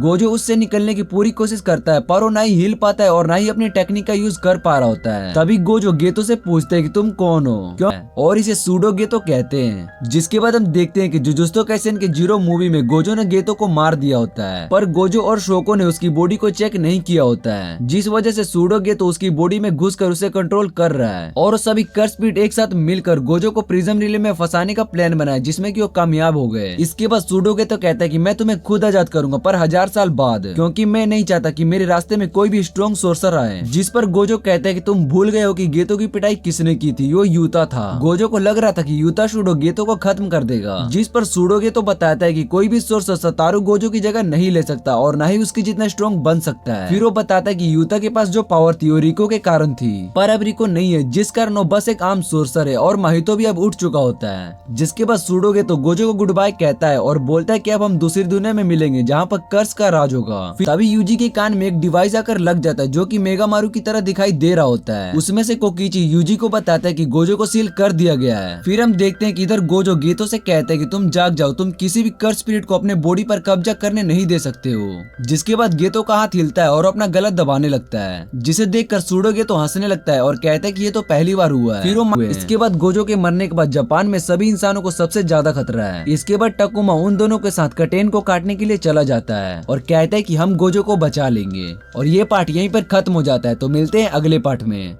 गोजो उससे निकलने की पूरी कोशिश करता है, पर वो ना ही हिल पाता है और ना ही अपनी टेक्निक का यूज कर पा रहा होता है। तभी गोजो गेतो से पूछते हैं कि तुम कौन हो, क्यों, और इसे सूडो गेतो कहते हैं। जिसके बाद हम देखते हैं कि जुजुत्सु काइसेन के जीरो मूवी में गोजो ने गेतो को मार दिया होता है, पर गोजो और शोको ने उसकी बॉडी को चेक नहीं किया होता है, जिस वजह से सूडो गेतो उसकी बॉडी में घुसकर उसे कंट्रोल कर रहा है और सभी कर्सपीट एक साथ मिलकर गोजो को प्रिज्म रिले में फंसाने का प्लान बनाया, जिसमें कि वो कामयाब हो गए। इसके बाद सूडो गेतो कहता है कि मैं तुम्हें खुद आजाद करूंगा, पर 1000 साल बाद, क्योंकि मैं नहीं चाहता कि मेरे रास्ते में कोई भी स्ट्रॉन्ग सोर्सर आए। जिस पर गोजो कहता है कि तुम भूल गए हो कि गेतो की पिटाई किसने की थी, वो यूता था। गोजो को लग रहा था कि यूता सूडो गेतो को खत्म कर देगा, जिस पर सूडो गेतो बताता है कि कोई भी सोर्सर सतारू गोजो की जगह नहीं ले सकता और न ही उसकी जितना स्ट्रॉन्ग बन सकता है। फिर वो बताता है कि यूता के पास जो पावर थी वो रिको के कारण थी, पर अब रिको नहीं है, जिस कारण वो बस एक आम सोर्सर है और माहितो भी अब उठ चुका होता है। जिसके बाद सूडो गेतो गोजो को गुड बाय कहता है और बोलता है कि अब हम दूसरी दुनिया में मिलेंगे जहाँ पर कर्स का राज होगा। तभी यूजी के कान में एक डिवाइस आकर लग जाता है, जो कि मेगामारू की तरह दिखाई दे रहा होता है। उसमें से कोकीची यूजी को बताता है कि गोजो को सील कर दिया गया है। फिर हम देखते हैं कि इधर गोजो गेतो से कहता है कि तुम जाग जाओ, तुम किसी भी कर्स स्पिरिट को अपने बॉडी पर कब्जा करने नहीं दे सकते हो। जिसके बाद गेतो का हाथ हिलता है और अपना गला दबाने लगता है, जिसे देखकर सूडो गेतो हंसने लगता है और कहता है कि ये तो पहली बार हुआ है। फिर वो इसके बाद गोजो के मरने के बाद जापान में सभी इंसानों को सबसे ज्यादा खतरा है। इसके बाद टकुमा उन दोनों के साथ कटेन को काटने के लिए चला जाता है और कहता है कि हम गोजो को बचा लेंगे। और ये पार्ट यहीं पर खत्म हो जाता है। तो मिलते हैं अगले पार्ट में।